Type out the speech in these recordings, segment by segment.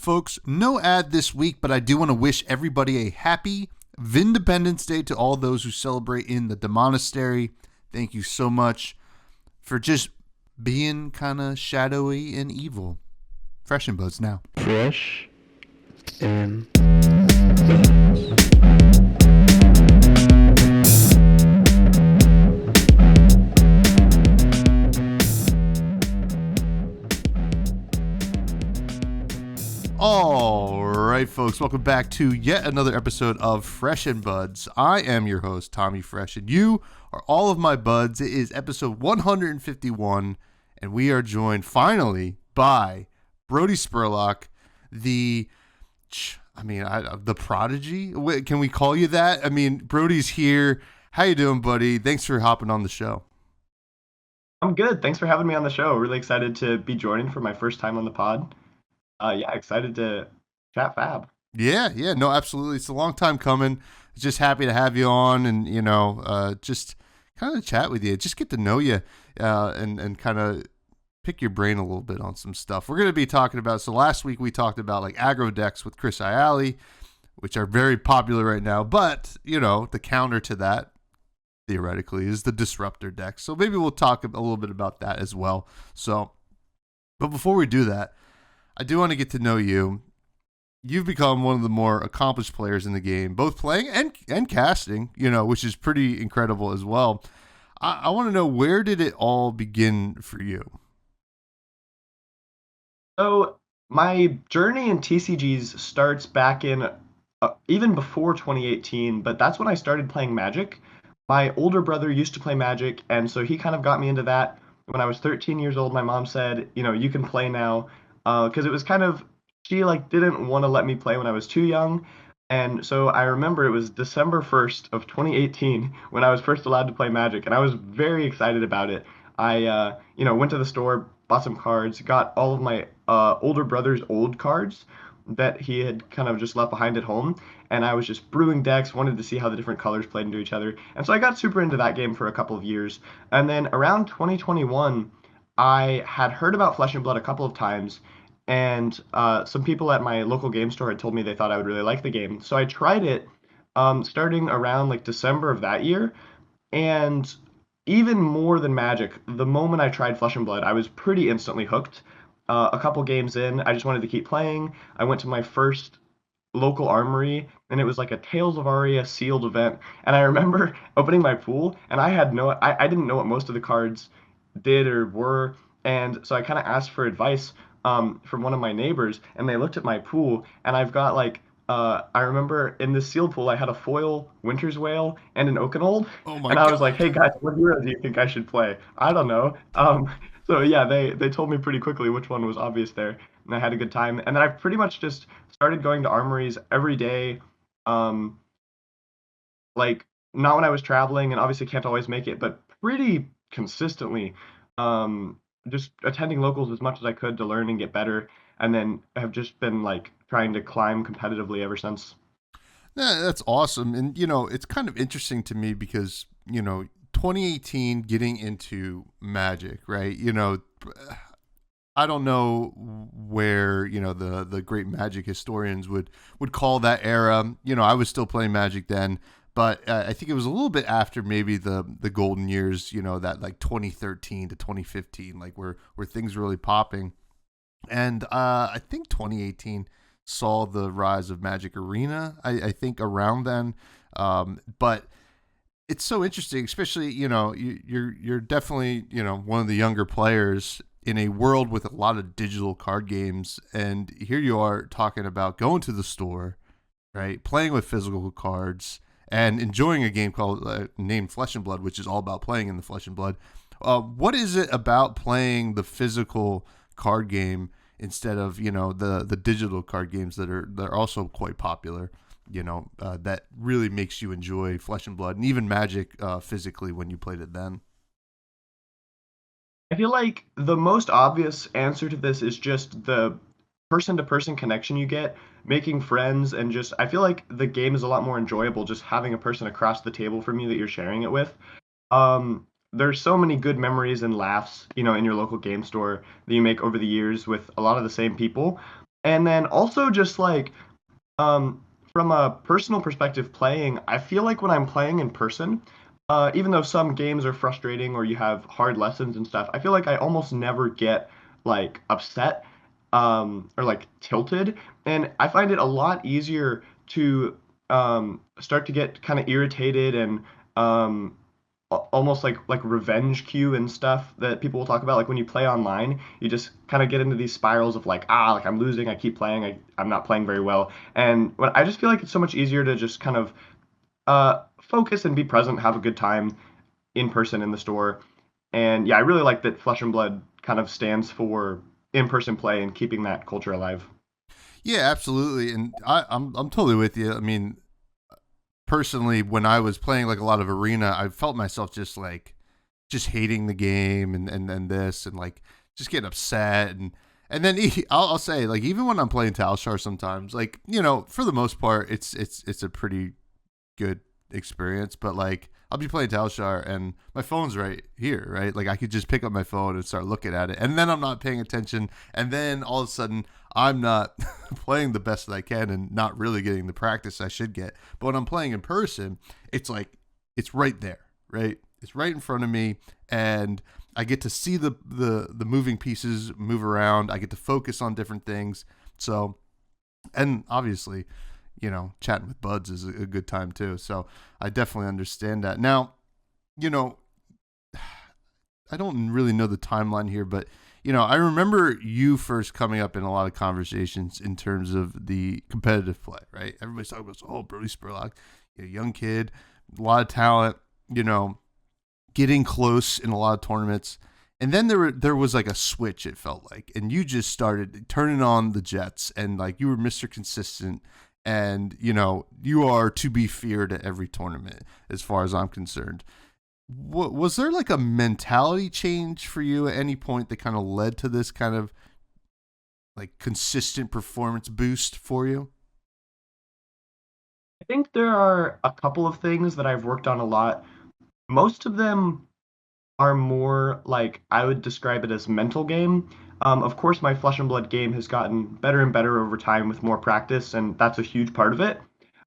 folks, no ad this week, but I do want to wish everybody a happy Vindependence Day to all those who celebrate in the monastery. Thank you so much for just being kind of shadowy and evil. Fresh and Buds now. Fresh and All right, folks, welcome back to yet another episode of Fresh and Buds. I am your host, Tommy Fresh, and you are all of my buds. It is episode 151, and we are joined finally by Brodie Spurlock, the prodigy. Can we call you that? I mean, Brodie's here. How you doing, buddy? Thanks for hopping on the show. I'm good. Thanks for having me on the show. Really excited to be joining for my first time on the pod. Excited to chat fab. Yeah, no, absolutely. It's a long time coming. Just happy to have you on, and just kind of chat with you, just get to know you, and kind of pick your brain a little bit on some stuff. We're going to be talking about, so last week we talked about like aggro decks with Chris Ayali, which are very popular right now, but, the counter to that, theoretically, is the Disruptor deck. So maybe we'll talk a little bit about that as well. But before we do that, I do want to get to know you. You've become one of the more accomplished players in the game, both playing and casting, which is pretty incredible as well. I want to know, where did it all begin for you? So my journey in TCGs starts back in even before 2018, but that's when I started playing Magic. My older brother used to play Magic, and so he kind of got me into that. When I was 13 years old, my mom said, you can play now, because it was kind of, she didn't want to let me play when I was too young. And so I remember it was December 1st of 2018 when I was first allowed to play Magic, and I was very excited about it. I went to the store, bought some cards, got all of my older brother's old cards that he had kind of just left behind at home, and I was just brewing decks, wanted to see how the different colors played into each other, and so I got super into that game for a couple of years. And then around 2021, I had heard about Flesh and Blood a couple of times, and some people at my local game store had told me they thought I would really like the game, so I tried it starting around December of that year, and even more than Magic, the moment I tried Flesh and Blood, I was pretty instantly hooked. A couple games in, I just wanted to keep playing. I went to my first local armory, and it was like a Tales of Aria sealed event. And I remember opening my pool, and I didn't know what most of the cards did or were. And so I kind of asked for advice from one of my neighbors, and they looked at my pool, and I've got I remember in this sealed pool, I had a foil Winter's Whale and an Oakenold. Oh my and I God. was like, hey guys, what hero do you think I should play? I don't know. So yeah, they told me pretty quickly which one was obvious there, and I had a good time. And then I pretty much just started going to armories every day, not when I was traveling, and obviously can't always make it, but pretty consistently, just attending locals as much as I could to learn and get better, and then have just been trying to climb competitively ever since. Yeah, that's awesome. And, it's kind of interesting to me because, 2018 getting into Magic, right? I don't know where, the great Magic historians would call that era. I was still playing Magic then, but I think it was a little bit after maybe the golden years, that 2013 to 2015, where things were really popping. And I think 2018 saw the rise of Magic Arena, I think around then. But it's so interesting, especially, you're definitely, one of the younger players in a world with a lot of digital card games. And here you are talking about going to the store, right? Playing with physical cards and enjoying a game called named Flesh and Blood, which is all about playing in the Flesh and Blood. What is it about playing the physical card game instead of, the digital card games that are also quite popular, that really makes you enjoy Flesh and Blood and even Magic physically when you played it then? I feel like the most obvious answer to this is just the person-to-person connection you get, making friends, and just I feel like the game is a lot more enjoyable just having a person across the table from you that you're sharing it with. There's so many good memories and laughs, in your local game store that you make over the years with a lot of the same people. And then also just like from a personal perspective playing, I feel like when I'm playing in person, even though some games are frustrating or you have hard lessons and stuff, I feel like I almost never get like upset or like tilted. And I find it a lot easier to start to get kind of irritated and um, almost like revenge queue and stuff that people will talk about. Like when you play online, you just kind of get into these spirals of like I'm losing, I keep playing, I'm not playing very well. And when I just feel like it's so much easier to just kind of focus and be present, have a good time in person in the store. And yeah, I really like that Flesh and Blood kind of stands for in-person play and keeping that culture alive. Yeah, absolutely. And I'm totally with you. I mean, personally, when I was playing like a lot of arena, I felt myself just hating the game and this and like just getting upset and then I'll say like even when I'm playing Talshar sometimes like for the most part it's a pretty good experience, but like I'll be playing Talshar and my phone's right here, right? Like I could just pick up my phone and start looking at it, and then I'm not paying attention, and then all of a sudden I'm not playing the best that I can and not really getting the practice I should get. But when I'm playing in person, it's like it's right there, right? It's right in front of me, and I get to see the moving pieces move around. I get to focus on different things. So, and obviously, chatting with buds is a good time too. So I definitely understand that. Now, you know, I don't really know the timeline here, but I remember you first coming up in a lot of conversations in terms of the competitive play, right? Everybody's talking about, oh, Brodie Spurlock, young kid, a lot of talent, getting close in a lot of tournaments. And then there was like a switch, it felt like, and you just started turning on the Jets, and like you were Mr. Consistent, and you are to be feared at every tournament as far as I'm concerned. Was there like a mentality change for you at any point that kind of led to this kind of like consistent performance boost for you? I think there are a couple of things that I've worked on a lot. Most of them are more like I would describe it as mental game. Of course, my Flesh and Blood game has gotten better and better over time with more practice, and that's a huge part of it.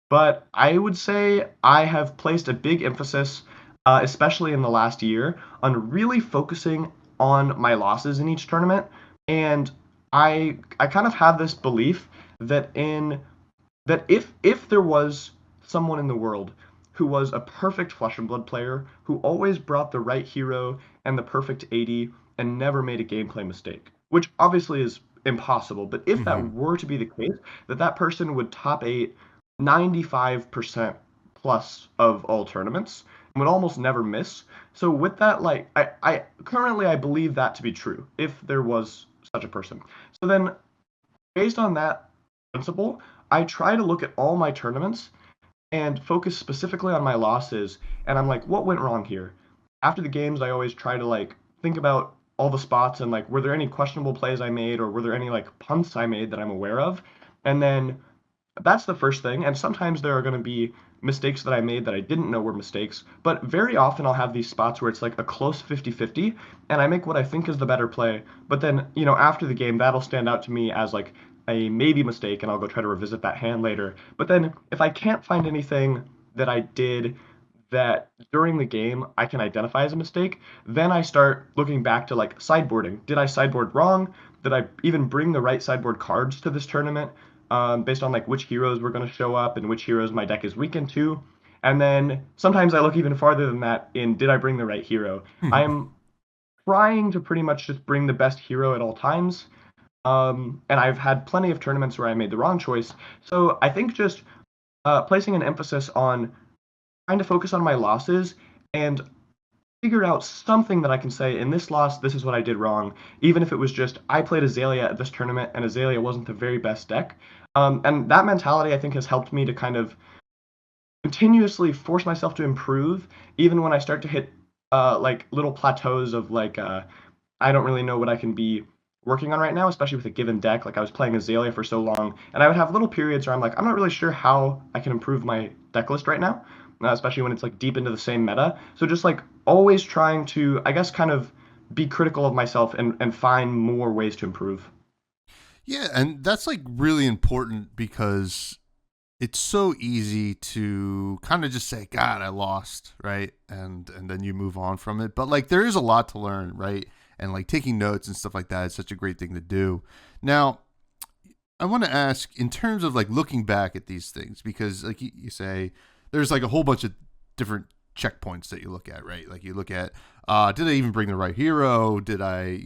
But I would say I have placed a big emphasis, especially in the last year, on really focusing on my losses in each tournament. And I kind of have this belief that if there was someone in the world who was a perfect Flesh and Blood player who always brought the right hero and the perfect 80 and never made a gameplay mistake, which obviously is impossible, but if Mm-hmm. that were to be the case, that person would top 8 95% plus of all tournaments and would almost never miss. So with that, like I currently I believe that to be true if there was such a person. So then based on that principle, I try to look at all my tournaments and focus specifically on my losses. And I'm like, what went wrong here? After the games, I always try to like think about all the spots and like, were there any questionable plays I made or were there any like punts I made that I'm aware of? And then that's the first thing. And sometimes there are going to be mistakes that I made that I didn't know were mistakes. But very often I'll have these spots where it's like a close 50-50 and I make what I think is the better play. But then, after the game, that'll stand out to me as like a maybe mistake and I'll go try to revisit that hand later. But then if I can't find anything that I did that during the game I can identify as a mistake, then I start looking back to like sideboarding. Did I sideboard wrong? Did I even bring the right sideboard cards to this tournament? Based on like which heroes were going to show up and which heroes my deck is weakened to. And then sometimes I look even farther than that in did I bring the right hero? I'm trying to pretty much just bring the best hero at all times. And I've had plenty of tournaments where I made the wrong choice. So I think just placing an emphasis on trying to focus on my losses and figure out something that I can say in this loss, this is what I did wrong, even if it was just I played Azaelia at this tournament and Azaelia wasn't the very best deck. And that mentality I think has helped me to kind of continuously force myself to improve, even when I start to hit like little plateaus of like I don't really know what I can be working on right now, especially with a given deck. Like I was playing Azaelia for so long, and I would have little periods where I'm like, I'm not really sure how I can improve my deck list right now, especially when it's like deep into the same meta. So just like always trying to, I guess, kind of be critical of myself and find more ways to improve. Yeah, and that's like really important because it's so easy to kind of just say, God, I lost, right? And then you move on from it. But like there is a lot to learn, right? And like taking notes and stuff like that is such a great thing to do. Now, I want to ask in terms of like looking back at these things, because like you say, there's like a whole bunch of different checkpoints that you look at, right? Like you look at, did I even bring the right hero? Did I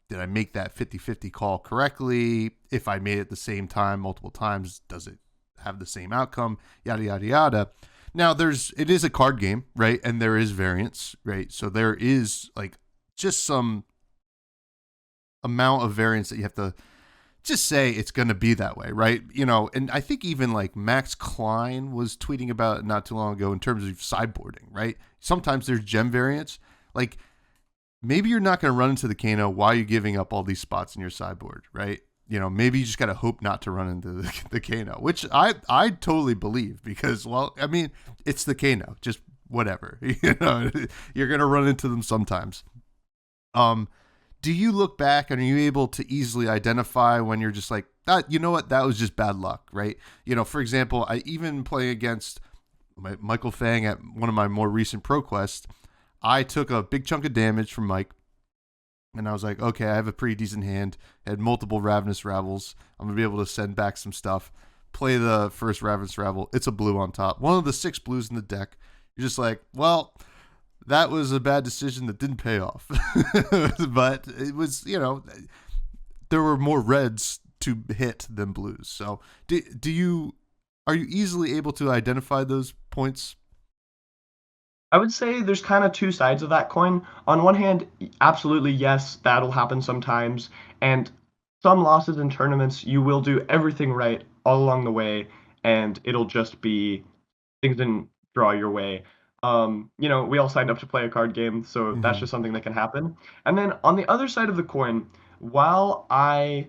make that 50-50 call correctly? If I made it the same time multiple times, does it have the same outcome? Yada, yada, yada. Now it is a card game, right? And there is variance, right? So there is like just some amount of variance that you have to just say it's going to be that way, right? And I think even like Max Klein was tweeting about it not too long ago in terms of sideboarding, right? Sometimes there's gem variants. Like maybe you're not going to run into the Kano while you're giving up all these spots in your sideboard, right? Maybe you just got to hope not to run into the Kano, which I totally believe because, well, I mean, it's the Kano, just whatever, you're going to run into them sometimes. Do you look back and are you able to easily identify when you're just like, that, you know what, that was just bad luck, right? For example, I even play against Michael Fang at one of my more recent pro quests. I took a big chunk of damage from Mike, and I was like, okay, I have a pretty decent hand. I had multiple Ravenous Ravels. I'm going to be able to send back some stuff. Play the first Ravenous Ravel. It's a blue on top. One of the 6 blues in the deck. You're just like, well, that was a bad decision that didn't pay off. But it was, there were more reds to hit than blues. So are you easily able to identify those points? I would say there's kind of two sides of that coin. On one hand, absolutely yes, that'll happen sometimes, and some losses in tournaments, you will do everything right all along the way, and it'll just be things didn't draw your way. We all signed up to play a card game, so that's Mm-hmm. just something that can happen. And then on the other side of the coin, while I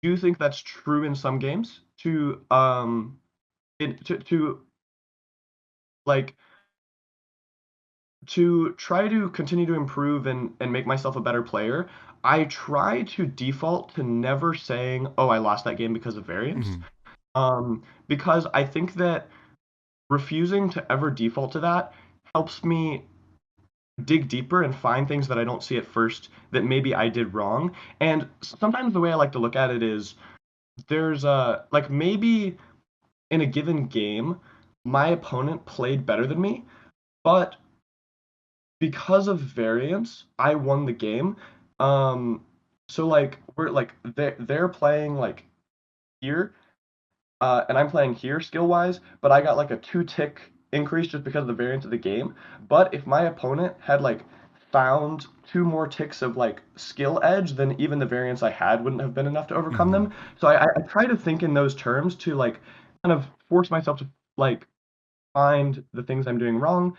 do think that's true in some games, to like to try to continue to improve and make myself a better player, I try to default to never saying, "Oh, I lost that game because of variance," Mm-hmm. because I think that refusing to ever default to that helps me dig deeper and find things that I don't see at first that maybe I did wrong. And sometimes the way I like to look at it is there's like maybe in a given game, my opponent played better than me, but because of variance, I won the game. So like we're like they're playing like here, and I'm playing here skill wise, but I got like a 2 tick increase just because of the variance of the game. But if my opponent had like found 2 more ticks of like skill edge, then even the variance I had wouldn't have been enough to overcome Mm-hmm. them. So I try to think in those terms to like kind of force myself to like find the things I'm doing wrong.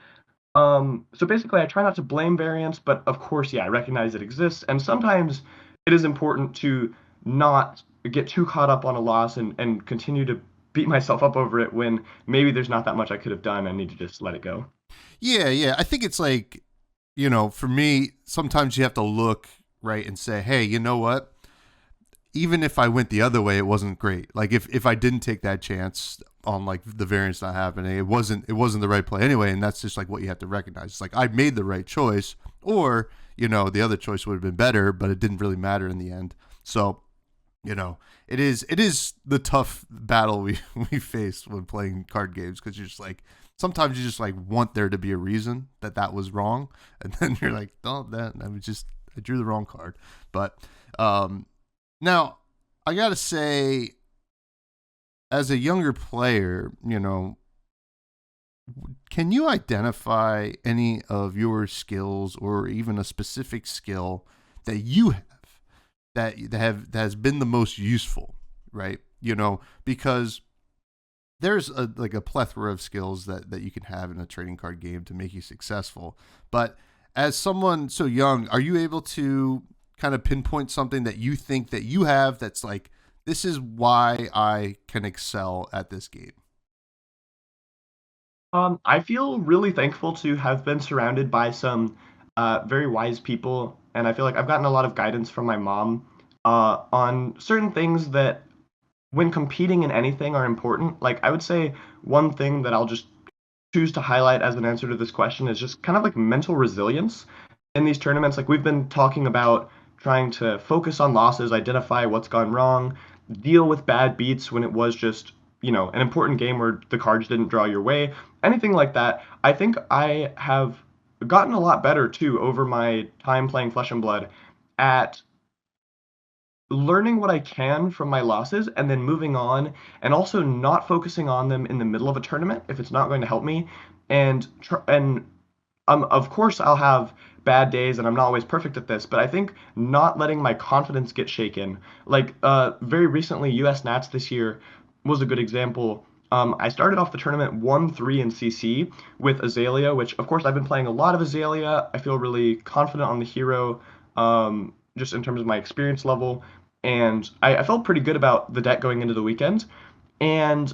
So basically, I try not to blame variance, but of course, yeah, I recognize it exists, and sometimes it is important to not get too caught up on a loss and continue to beat myself up over it when maybe there's not that much I could have done. I need to just let it go. Yeah. I think it's like, for me, sometimes you have to look right and say, hey, you know what? Even if I went the other way, it wasn't great. Like if I didn't take that chance on like the variance not happening, it wasn't the right play anyway. And that's just like what you have to recognize. It's like I made the right choice, or the other choice would have been better, but it didn't really matter in the end. So it is the tough battle we face when playing card games because you're just like sometimes you just like want there to be a reason that was wrong, and then you're like, oh, I drew the wrong card, but now, I gotta say, as a younger player, can you identify any of your skills or even a specific skill that you have that has been the most useful, right? Because there's a plethora of skills that you can have in a trading card game to make you successful. But as someone so young, are you able to kind of pinpoint something that you think that you have that's like, this is why I can excel at this game? I feel really thankful to have been surrounded by some very wise people, and I feel like I've gotten a lot of guidance from my mom on certain things that when competing in anything are important. Like I would say one thing that I'll just choose to highlight as an answer to this question is just kind of like mental resilience in these tournaments. Like we've been talking about trying to focus on losses, identify what's gone wrong, deal with bad beats when it was just, an important game where the cards didn't draw your way, anything like that. I think I have gotten a lot better too over my time playing Flesh and Blood at learning what I can from my losses and then moving on, and also not focusing on them in the middle of a tournament if it's not going to help me. And of course, I'll have bad days, and I'm not always perfect at this, but I think not letting my confidence get shaken. Like very recently, U.S. Nats this year was a good example. I started off the tournament 1-3 in CC with Azaelia, which of course I've been playing a lot of Azaelia. I feel really confident on the hero, just in terms of my experience level, and I felt pretty good about the deck going into the weekend. And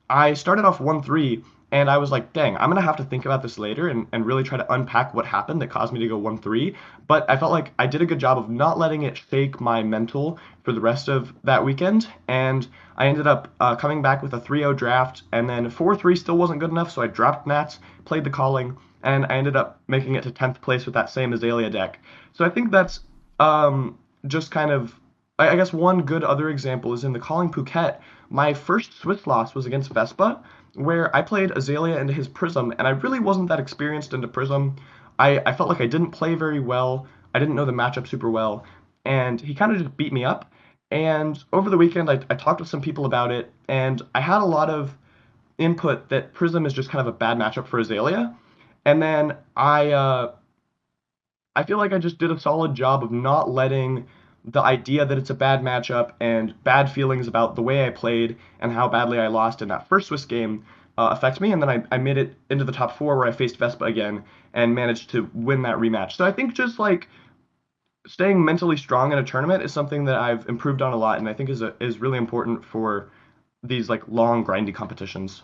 I started off 1-3, and I was like, dang, I'm going to have to think about this later and really try to unpack what happened that caused me to go 1-3. But I felt like I did a good job of not letting it shake my mental for the rest of that weekend. And I ended up coming back with a 3-0 draft, and then 4-3 still wasn't good enough, so I dropped Nats, played the Calling, and I ended up making it to 10th place with that same Azaelia deck. So I think that's just kind of, I guess one good other example is in the Calling Phuket. My first Swiss loss was against Vespa, where I played Azaelia into his Prism, and I really wasn't that experienced into Prism. I felt like I didn't play very well. I didn't know the matchup super well, and he kind of just beat me up. And over the weekend, I talked with some people about it, and I had a lot of input that Prism is just kind of a bad matchup for Azaelia. And then I feel like I just did a solid job of not letting the idea that it's a bad matchup and bad feelings about the way I played and how badly I lost in that first Swiss game affect me. And then I made it into the top four where I faced Vespa again and managed to win that rematch. So I think just like staying mentally strong in a tournament is something that I've improved on a lot, and I think is really important for these like long grindy competitions.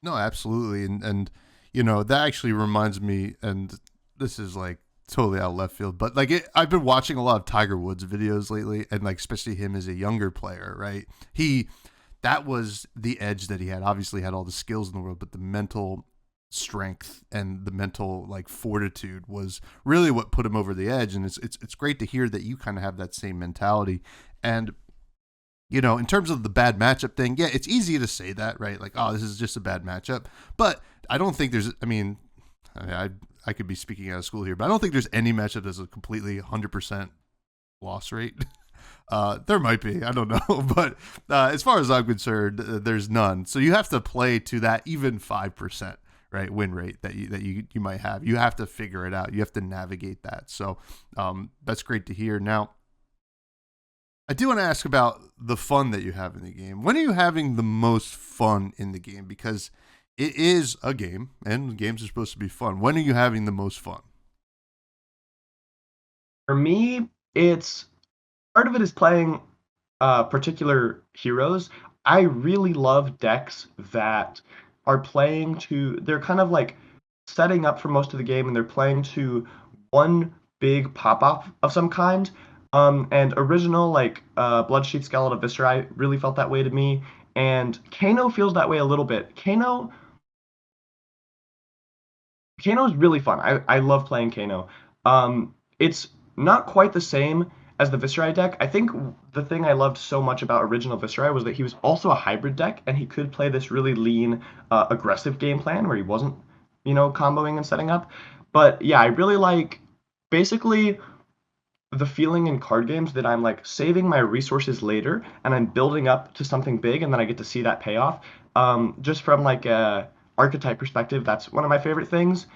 No, absolutely, and that actually reminds me, and this is like totally out of left field, but like I've been watching a lot of Tiger Woods videos lately, and like especially him as a younger player, right? That was the edge that he had. Obviously, had all the skills in the world, but the mental strength and the mental like fortitude was really what put him over the edge. And it's great to hear that you kind of have that same mentality. And in terms of the bad matchup thing, yeah, it's easy to say that, right? Like, oh, this is just a bad matchup. But I don't think there's, I could be speaking out of school here, but I don't think there's any matchup that's a completely 100% loss rate. There might be, I don't know. But as far as I'm concerned, there's none. So you have to play to that even 5%, right, win rate that you might have. You have to figure it out. You have to navigate that. So that's great to hear. Now, I do want to ask about the fun that you have in the game. When are you having the most fun in the game? Because it is a game, and games are supposed to be fun. When are you having the most fun? For me, it's part of it is playing particular heroes. I really love decks that are playing to, they're kind of like setting up for most of the game and they're playing to one big pop off of some kind. And original, like Bloodsheath Skeleton of Viscera, really felt that way to me. And Kano feels that way a little bit. Kano is really fun. I love playing Kano. It's not quite the same as the Viscera deck. I think the thing I loved so much about original Viscera was that he was also a hybrid deck, and he could play this really lean, aggressive game plan where he wasn't, comboing and setting up. But yeah, I really like basically the feeling in card games that I'm like saving my resources later and I'm building up to something big and then I get to see that payoff. Just from like a archetype perspective, that's one of my favorite things.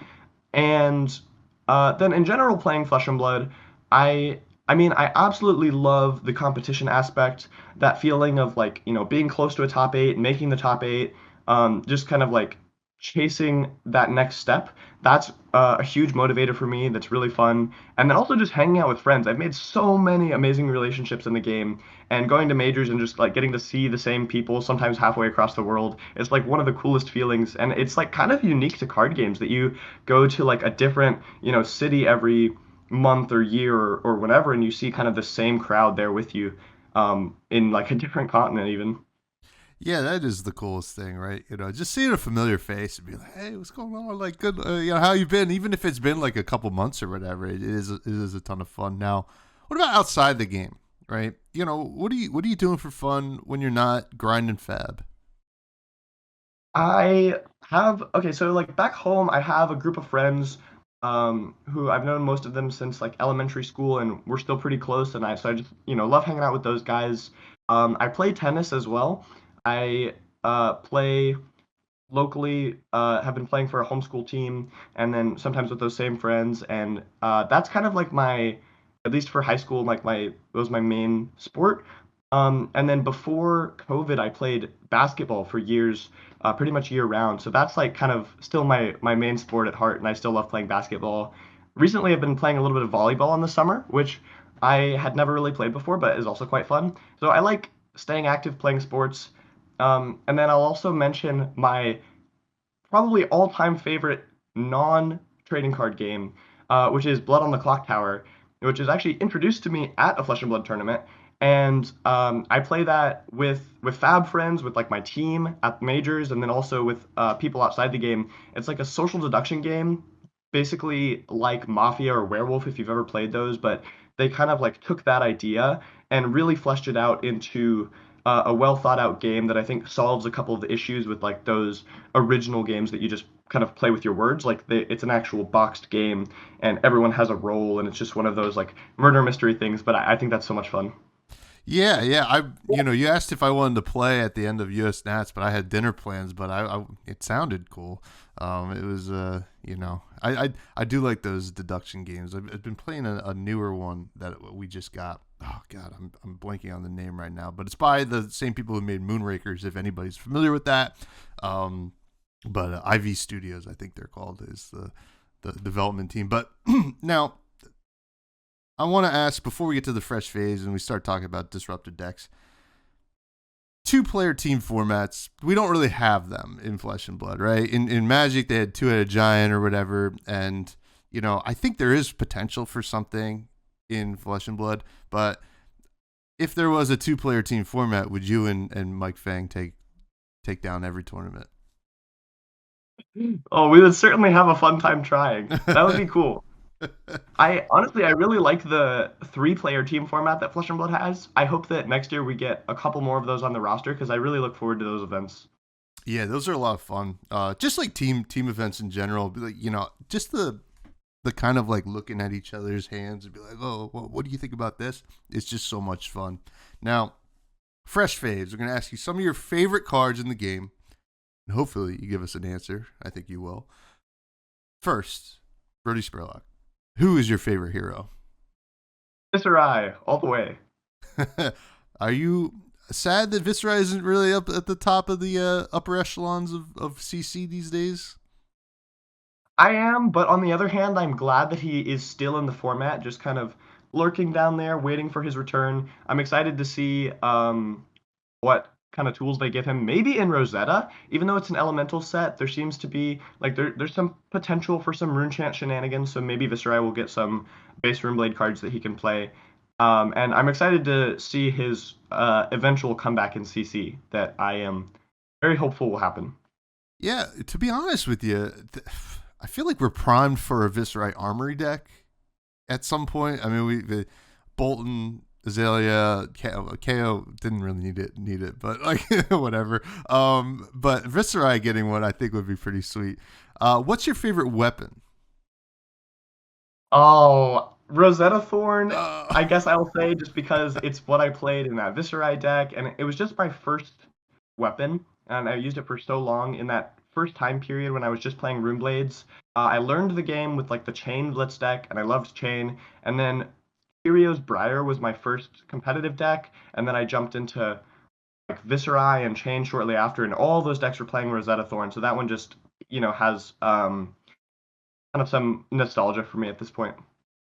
And then in general, playing Flesh and Blood, I absolutely love the competition aspect. That feeling of like being close to a top eight, making the top eight, just kind of like chasing that next step. That's a huge motivator for me. That's really fun. And then also just hanging out with friends. I've made so many amazing relationships in the game, and going to majors and just like getting to see the same people, sometimes halfway across the world, it's like one of the coolest feelings. And it's like kind of unique to card games that you go to like a different, city every month or year or whatever, and you see kind of the same crowd there with you in like a different continent even. Yeah, that is the coolest thing, right? Just seeing a familiar face and be like, "Hey, what's going on? Like, good, how you been?" Even if it's been like a couple months or whatever, it is a ton of fun. Now, what about outside the game, right? What are you doing for fun when you're not grinding fab? I have okay, so like back home, I have a group of friends who I've known most of them since like elementary school, and we're still pretty close. And I just love hanging out with those guys. I play tennis as well. I play locally, have been playing for a homeschool team, and then sometimes with those same friends. And that's kind of like my, at least for high school, like my it was my main sport. And then before COVID, I played basketball for years, pretty much year round. So that's like kind of still my main sport at heart, and I still love playing basketball. Recently, I've been playing a little bit of volleyball in the summer, which I had never really played before, but is also quite fun. So I like staying active, playing sports. And then I'll also mention my probably all-time favorite non-trading card game, which is Blood on the Clock Tower, which is actually introduced to me at a Flesh and Blood tournament. And I play that with fab friends, with like my team at majors, and then also with people outside the game. It's like a social deduction game, basically like Mafia or Werewolf if you've ever played those, but they kind of like took that idea and really fleshed it out into a well thought out game that I think solves a couple of the issues with like those original games that you just kind of play with your words. Like it's an actual boxed game and everyone has a role, and it's just one of those like murder mystery things. But I think that's so much fun. Yeah, yeah. You asked if I wanted to play at the end of US Nats, but I had dinner plans. But it sounded cool. It was, I do like those deduction games. I've been playing a newer one that we just got. Oh God, I'm blanking on the name right now, but it's by the same people who made Moonrakers. If anybody's familiar with that, um, but IV Studios, I think they're called, is the development team. But now I want to ask before we get to the fresh phase and we start talking about disrupted decks. Two-player team formats, we don't really have them in Flesh and Blood, right? In Magic, they had two-headed giant or whatever, and I think there is potential for something in Flesh and Blood. But if there was a two-player team format, would you and Mike Fang take down every tournament? Oh, we would certainly have a fun time trying. That would be cool. I honestly, I really like the three-player team format that Flesh and Blood has. I hope that next year we get a couple more of those on the roster because I really look forward to those events. Yeah, those are a lot of fun. Just like team events in general, like just the kind of like looking at each other's hands and be like, oh, what do you think about this? It's just so much fun. Now, fresh faves. We're gonna ask you some of your favorite cards in the game, and hopefully you give us an answer. I think you will. First, Brodie Spurlock. Who is your favorite hero? Mr. all the way. Are you sad that Viscera isn't really up at the top of the upper echelons of CC these days? I am, but on the other hand, I'm glad that he is still in the format, just kind of lurking down there, waiting for his return. I'm excited to see what kind of tools they give him. Maybe in Rosetta, even though it's an elemental set, there seems to be like there's some potential for some rune chant shenanigans. So maybe Viscerai will get some base Runeblade cards that he can play. And I'm excited to see his eventual comeback in CC that I am very hopeful will happen. Yeah, to be honest with you, I feel like we're primed for a Viscerai Armory deck at some point. I mean, the Bolton, Azaelia, KO didn't really need it, but like whatever. But Viscerai getting one, I think, would be pretty sweet. What's your favorite weapon? Oh, Rosetta Thorn, Uh, I guess I'll say just because it's what I played in that Viscerai deck, and it was just my first weapon, and I used it for so long in that first time period when I was just playing Runeblades. I learned the game with like the Chain Blitz deck, and I loved Chain, and then Kirio's Briar was my first competitive deck, and then I jumped into like Viscerai and Chain shortly after, and all those decks were playing Rosetta Thorn, so that one just, has kind of some nostalgia for me at this point.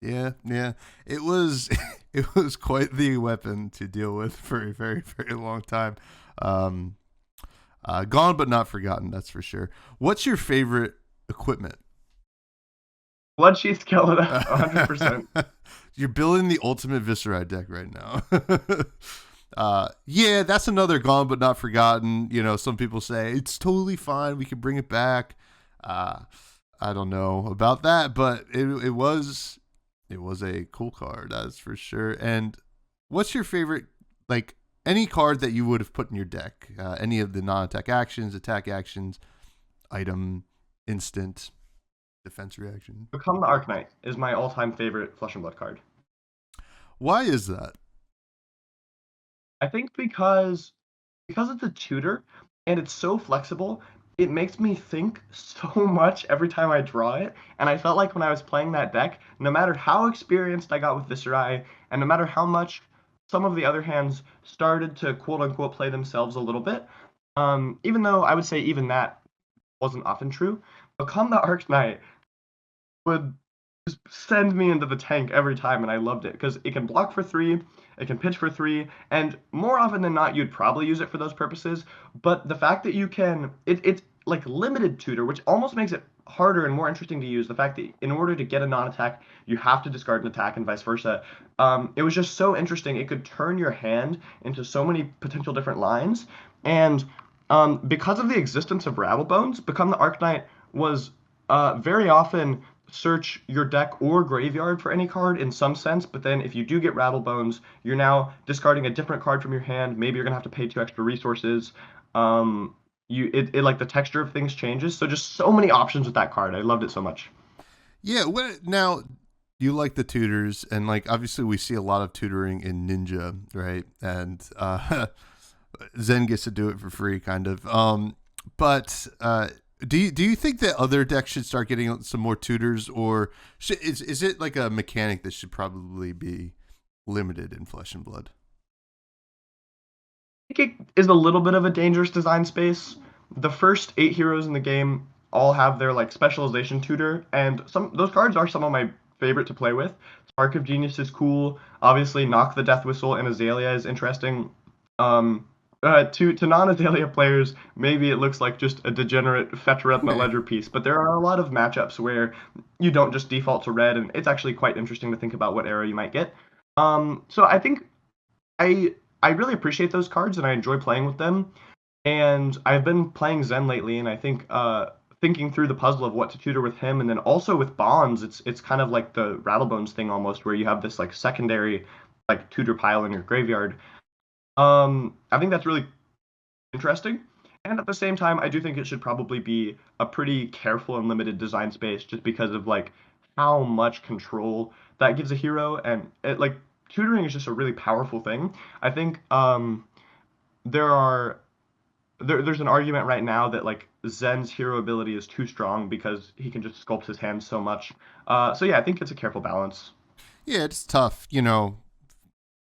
yeah, yeah. It was it was quite the weapon to deal with for a very, very long time. Um, Gone but not forgotten, that's for sure. What's your favorite equipment? Blood Sheath Skeleton, 100%. You're building the ultimate Viscera deck right now. Yeah, that's another gone but not forgotten. You know, some people say it's totally fine. We can bring it back. I don't know about that, but it was a cool card, that's for sure. And what's your favorite, like any card that you would have put in your deck? Any of the non-attack actions, attack actions, item, instant, defense reaction? Become the Arcanite is my all-time favorite Flesh and Blood card. Why is that? I think because it's a tutor and it's so flexible, it makes me think so much every time I draw it. And I felt like when I was playing that deck, no matter how experienced I got with Viscerai, and no matter how much some of the other hands started to quote unquote play themselves a little bit, even though I would say even that wasn't often true, Become the Arcanite would just send me into the tank every time, and I loved it because it can block for 3, it can pitch for 3, and more often than not, you'd probably use it for those purposes. But the fact that you can, it's like limited tutor, which almost makes it harder and more interesting to use. The fact that in order to get a non-attack, you have to discard an attack and vice versa. It was just so interesting. It could turn your hand into so many potential different lines, and because of the existence of Rattlebones, Become the Arcanite was very often search your deck or graveyard for any card in some sense, but then if you do get Rattlebones, you're now discarding a different card from your hand. Maybe you're gonna have to pay 2 extra resources. It like the texture of things changes. So just so many options with that card. I loved it so much. Yeah, now you like the tutors, and like obviously we see a lot of tutoring in Ninja, right? And Zen gets to do it for free, kind of. But do you think that other decks should start getting some more tutors, or is it like a mechanic that should probably be limited in Flesh and Blood? I think it is a little bit of a dangerous design space. The first 8 heroes in the game all have their like specialization tutor, and some those cards are some of my favorite to play with. Spark of Genius is cool. Obviously, Knock the Death Whistle and Azaelia is interesting. To non-Azaelia players, maybe it looks like just a degenerate Fetch-Rhythmic Ledger piece, but there are a lot of matchups where you don't just default to red, and it's actually quite interesting to think about what arrow you might get. So I think I really appreciate those cards, and I enjoy playing with them. And I've been playing Zen lately, and I think thinking through the puzzle of what to tutor with him, and then also with Bonds, it's kind of like the Rattlebones thing almost, where you have this like secondary like tutor pile in your graveyard. I think that's really interesting. And at the same time, I do think it should probably be a pretty careful and limited design space just because of like how much control that gives a hero, and it like tutoring is just a really powerful thing. I think there are there's an argument right now that like Zen's hero ability is too strong because he can just sculpt his hand so much. So yeah, I think it's a careful balance. Yeah, it's tough. You know,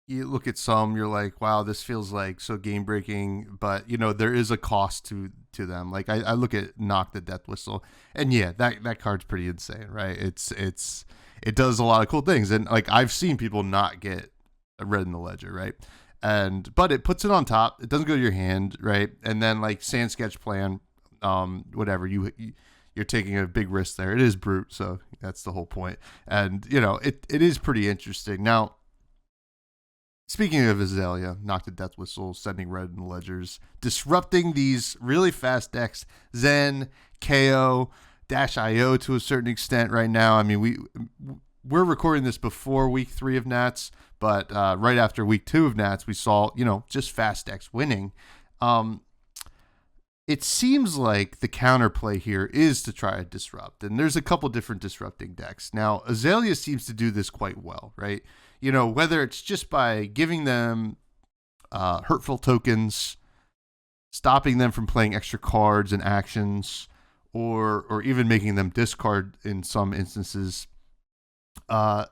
you look at some, you're like, wow, this feels like so game breaking, but you know, there is a cost to them. Like I look at Knock the Death Whistle, and yeah, that card's pretty insane, right? It does a lot of cool things, and like I've seen people not get a red in the ledger, right? But it puts it on top. It doesn't go to your hand, right? And then like Sand Sketch Plan, whatever you're taking a big risk there. It is brute, so that's the whole point. And you know, it is pretty interesting. Now, speaking of Azaelia, Knock the Death Whistle, sending red in the ledgers, disrupting these really fast decks, Zen, KO, Dash IO to a certain extent right now. I mean, we're recording this before week 3 of Nats, but right after week 2 of Nats, we saw, you know, just fast decks winning. It seems like the counterplay here is to try to disrupt, and there's a couple different disrupting decks. Now, Azaelia seems to do this quite well, right? You know, whether it's just by giving them hurtful tokens, stopping them from playing extra cards and actions, or even making them discard in some instances. The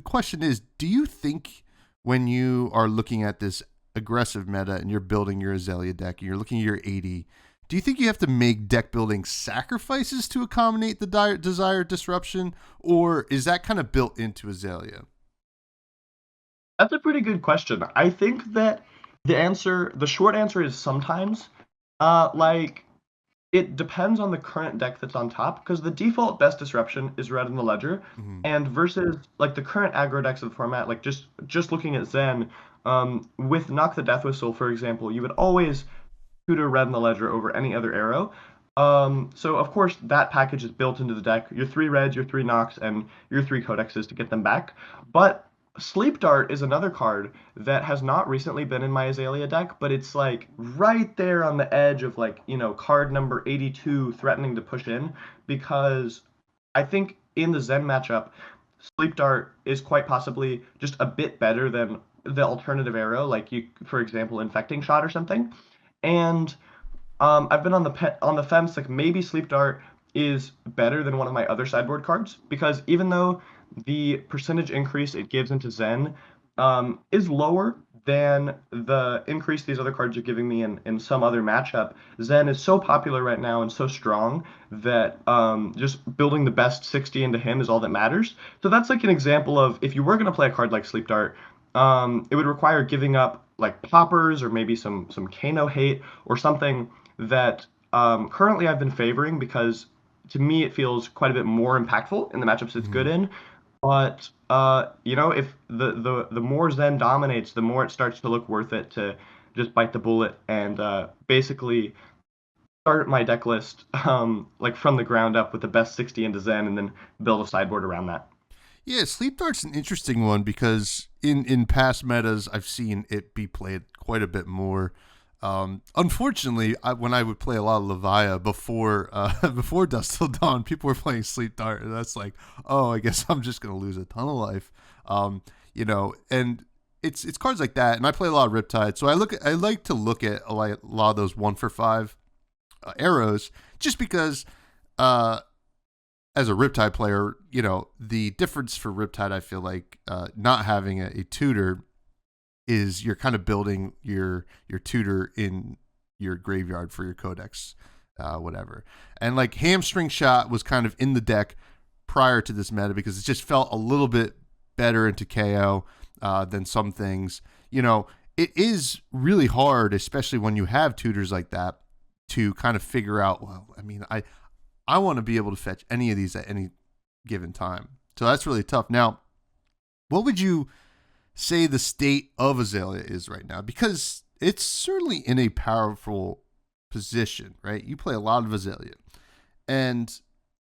question is, do you think when you are looking at this aggressive meta and you're building your Azaelia deck and you're looking at your 80, do you think you have to make deck building sacrifices to accommodate the desired disruption, or is that kind of built into Azaelia? That's a pretty good question. I think that the short answer is sometimes. Like it depends on the current deck that's on top, because the default best disruption is red in the ledger, and versus like the current aggro decks of the format, like just looking at Zen, with Knock the Death Whistle, for example, you would always tutor red in the ledger over any other arrow. So of course that package is built into the deck. Your 3 reds, your 3 knocks, and your 3 codexes to get them back. But Sleep Dart is another card that has not recently been in my Azaelia deck, but it's like right there on the edge of like, card number 82 threatening to push in, because I think in the Zen matchup, Sleep Dart is quite possibly just a bit better than the alternative arrow, like you, for example, Infecting Shot or something. And I've been on the fence, like maybe Sleep Dart is better than one of my other sideboard cards, because even though the percentage increase it gives into Zen is lower than the increase these other cards are giving me in some other matchup, Zen is so popular right now and so strong that just building the best 60 into him is all that matters. So that's like an example of, if you were going to play a card like Sleep Dart, it would require giving up like poppers or maybe some Kano hate or something that currently I've been favoring, because to me it feels quite a bit more impactful in the matchups it's good in. But if the more Zen dominates, the more it starts to look worth it to just bite the bullet and basically start my deck list like from the ground up with the best 60 into Zen, and then build a sideboard around that. Yeah, Sleep Dart's an interesting one because in past metas, I've seen it be played quite a bit more. Unfortunately, when I would play a lot of Levia before before Dusk Till Dawn, people were playing Sleep Dart, and that's like, oh, I guess I'm just gonna lose a ton of life. And it's cards like that, and I play a lot of Riptide, so I like to look at a lot of those 1-for-5 arrows, just because as a Riptide player, the difference for Riptide, I feel like not having a tutor is you're kind of building your tutor in your graveyard for your codex, whatever. And like Hamstring Shot was kind of in the deck prior to this meta because it just felt a little bit better into KO than some things. It is really hard, especially when you have tutors like that, to kind of figure out, well, I mean, I want to be able to fetch any of these at any given time. So that's really tough. Now, what would you say the state of Azaelia is right now? Because it's certainly in a powerful position, right? You play a lot of Azaelia, and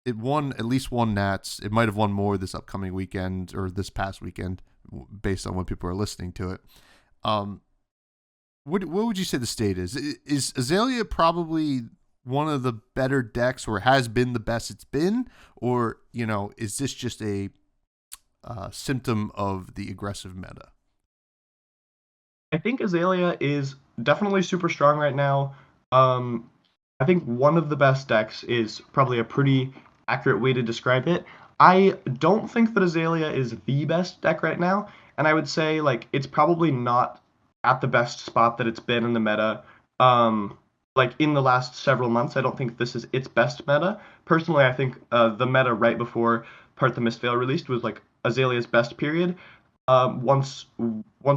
it won at least one Nats. It might have won more this upcoming weekend or this past weekend, based on when people are listening to it. What would you say the state is? Is Azaelia probably one of the better decks, or has been the best it's been, or is this just a symptom of the aggressive meta? I think Azaelia is definitely super strong right now. I think one of the best decks is probably a pretty accurate way to describe it. I don't think that Azaelia is the best deck right now, and I would say like it's probably not at the best spot that it's been in the meta. Like in the last several months, I don't think this is its best meta. Personally, I think the meta right before Part the Mistveil released was like Azalea's best period. Once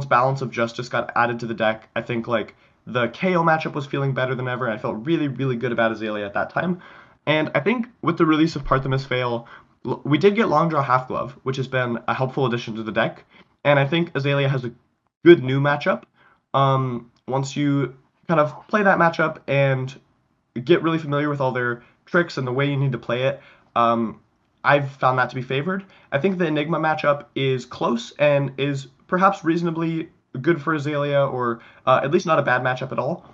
Balance of Justice got added to the deck, I think like the KO matchup was feeling better than ever. I felt really, really good about Azaelia at that time. And I think with the release of Part the Mistveil, we did get Long Draw Half Glove, which has been a helpful addition to the deck. And I think Azaelia has a good new matchup. Once you kind of play that matchup and get really familiar with all their tricks and the way you need to play it, I've found that to be favored. I think the Enigma matchup is close and is perhaps reasonably good for Azaelia, or at least not a bad matchup at all.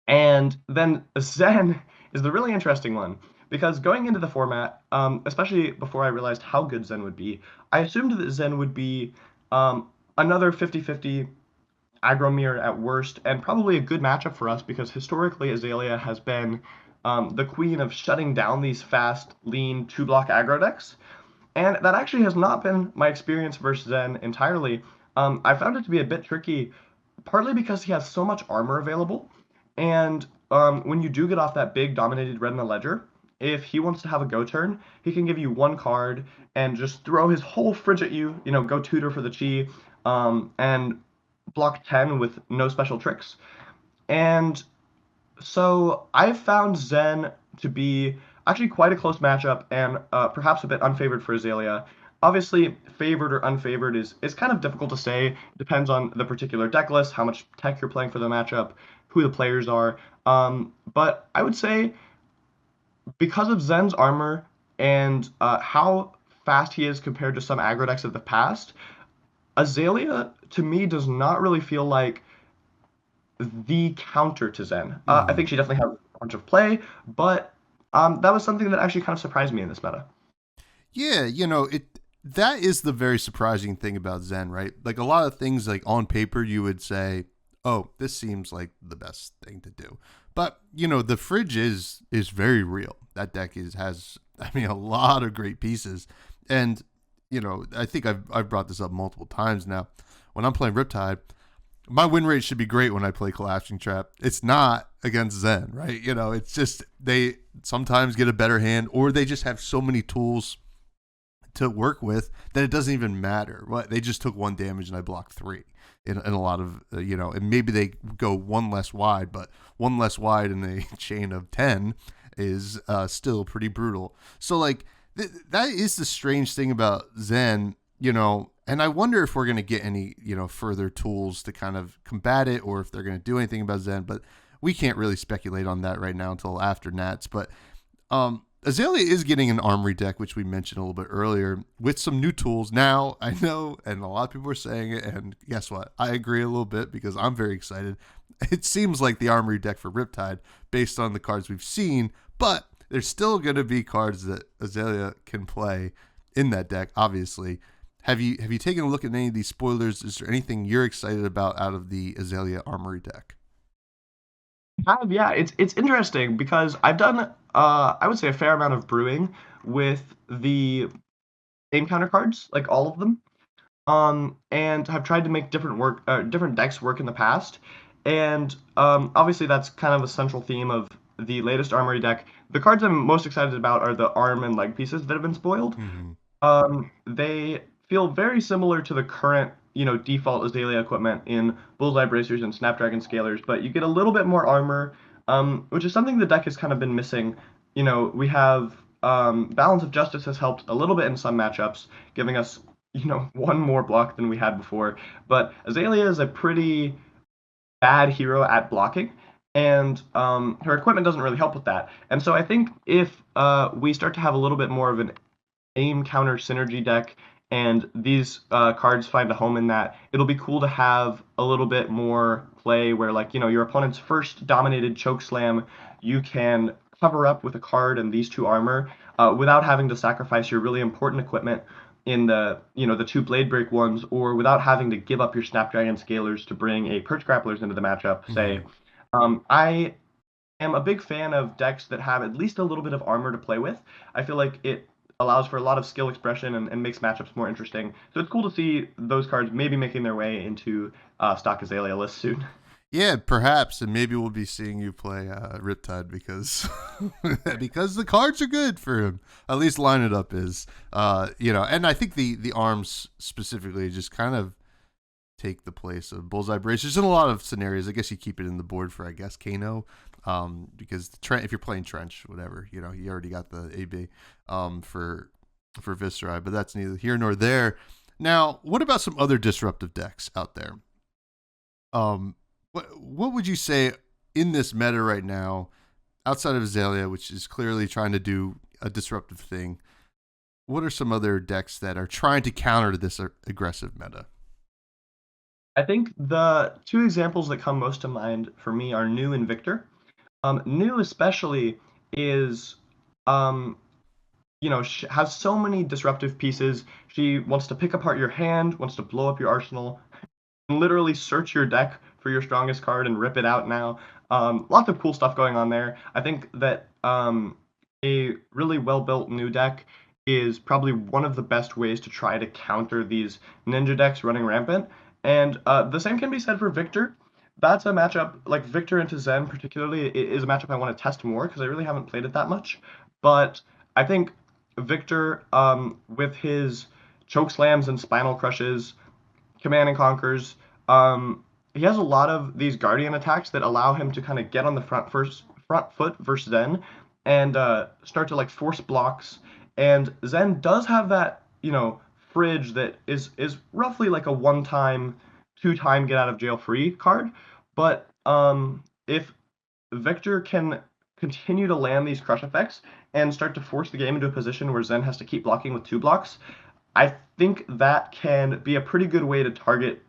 And then Zen is the really interesting one, because going into the format, especially before I realized how good Zen would be, I assumed that Zen would be another 50-50 aggro mirror at worst, and probably a good matchup for us, because historically Azaelia has been the queen of shutting down these fast, lean, 2-block aggro decks. And that actually has not been my experience versus Zen entirely. I found it to be a bit tricky, partly because he has so much armor available, and when you do get off that big dominated red in the ledger, if he wants to have a go turn, he can give you one card and just throw his whole fridge at you, go tutor for the chi, and block 10 with no special tricks. And So I've found Zen to be actually quite a close matchup and perhaps a bit unfavored for Azaelia. Obviously, favored or unfavored is kind of difficult to say. Depends on the particular deck list, how much tech you're playing for the matchup, who the players are. But I would say because of Zen's armor and how fast he is compared to some aggro decks of the past, Azaelia to me does not really feel like the counter to Zen. I Hmm. think she definitely has a bunch of play, but that was something that actually kind of surprised me in this meta. Yeah, it that is the very surprising thing about Zen, right? Like a lot of things like on paper you would say, "Oh, this seems like the best thing to do." But, the fridge is very real. That deck has I mean a lot of great pieces. And, I think I've brought this up multiple times now. When I'm playing Riptide, my win rate should be great when I play Collapsing Trap. It's not against Zen, right? It's just they sometimes get a better hand or they just have so many tools to work with that it doesn't even matter. What they just took 1 damage and I blocked 3 in a lot of and maybe they go one less wide, but one less wide in a chain of 10 is still pretty brutal. So like that is the strange thing about Zen, and I wonder if we're going to get any further tools to kind of combat it or if they're going to do anything about Zen, but we can't really speculate on that right now until after Nats. But Azaelia is getting an armory deck, which we mentioned a little bit earlier, with some new tools. Now, I know, and a lot of people are saying it, and guess what? I agree a little bit because I'm very excited. It seems like the armory deck for Riptide based on the cards we've seen, but there's still going to be cards that Azaelia can play in that deck, obviously. Have you taken a look at any of these spoilers? Is there anything you're excited about out of the Azaelia armory deck? Yeah, it's interesting because I've done I would say a fair amount of brewing with the game counter cards, like all of them. And have tried to make different decks work in the past. And obviously that's kind of a central theme of the latest Armory deck. The cards I'm most excited about are the arm and leg pieces that have been spoiled. Mm-hmm. They feel very similar to the current, default Azalea equipment in Bullseye Bracers and Snapdragon Scalers, but you get a little bit more armor, which is something the deck has kind of been missing. We have Balance of Justice has helped a little bit in some matchups, giving us, one more block than we had before. But Azalea is a pretty bad hero at blocking, and her equipment doesn't really help with that. And so I think if we start to have a little bit more of an aim counter synergy deck and these cards find a home in that, it'll be cool to have a little bit more play where, like, your opponent's first dominated choke slam, you can cover up with a card and these two armor without having to sacrifice your really important equipment in the two blade break ones, or without having to give up your Snapdragon Scalers to bring a Perch Grapplers into the matchup, Mm-hmm. say. I am a big fan of decks that have at least a little bit of armor to play with. I feel like it allows for a lot of skill expression and makes matchups more interesting. So it's cool to see those cards maybe making their way into stock Azalea lists soon. Yeah, perhaps, and maybe we'll be seeing you play Riptide because because the cards are good for him. At least line it up is, and I think the arms specifically just kind of take the place of Bullseye Bracers in a lot of scenarios. I guess you keep it in the board for Kano, because if you're playing Trench, whatever, you already got the AB for Viscera, but that's neither here nor there. Now, what about some other disruptive decks out there? Um, what would you say in this meta right now, outside of Azaelia, which is clearly trying to do a disruptive thing? What are some other decks that are trying to counter this aggressive meta? I think the two examples that come most to mind for me are New and Victor. New especially is has so many disruptive pieces. She wants to pick apart your hand, wants to blow up your arsenal, and literally search your deck for your strongest card and rip it out now. Lots of cool stuff going on there. I think that a really well-built new deck is probably one of the best ways to try to counter these ninja decks running rampant. And the same can be said for Victor. That's a matchup, like Victor into Zen particularly, is a matchup I want to test more because I really haven't played it that much. But I think Victor, with his choke slams and spinal crushes, command and conquers, he has a lot of these guardian attacks that allow him to kind of get on the front foot versus Zen and start to like force blocks. And Zen does have that, fridge that is roughly like a one time, two time get out of jail free card. But if Victor can continue to land these crush effects and start to force the game into a position where Zen has to keep blocking with two blocks, I think that can be a pretty good way to target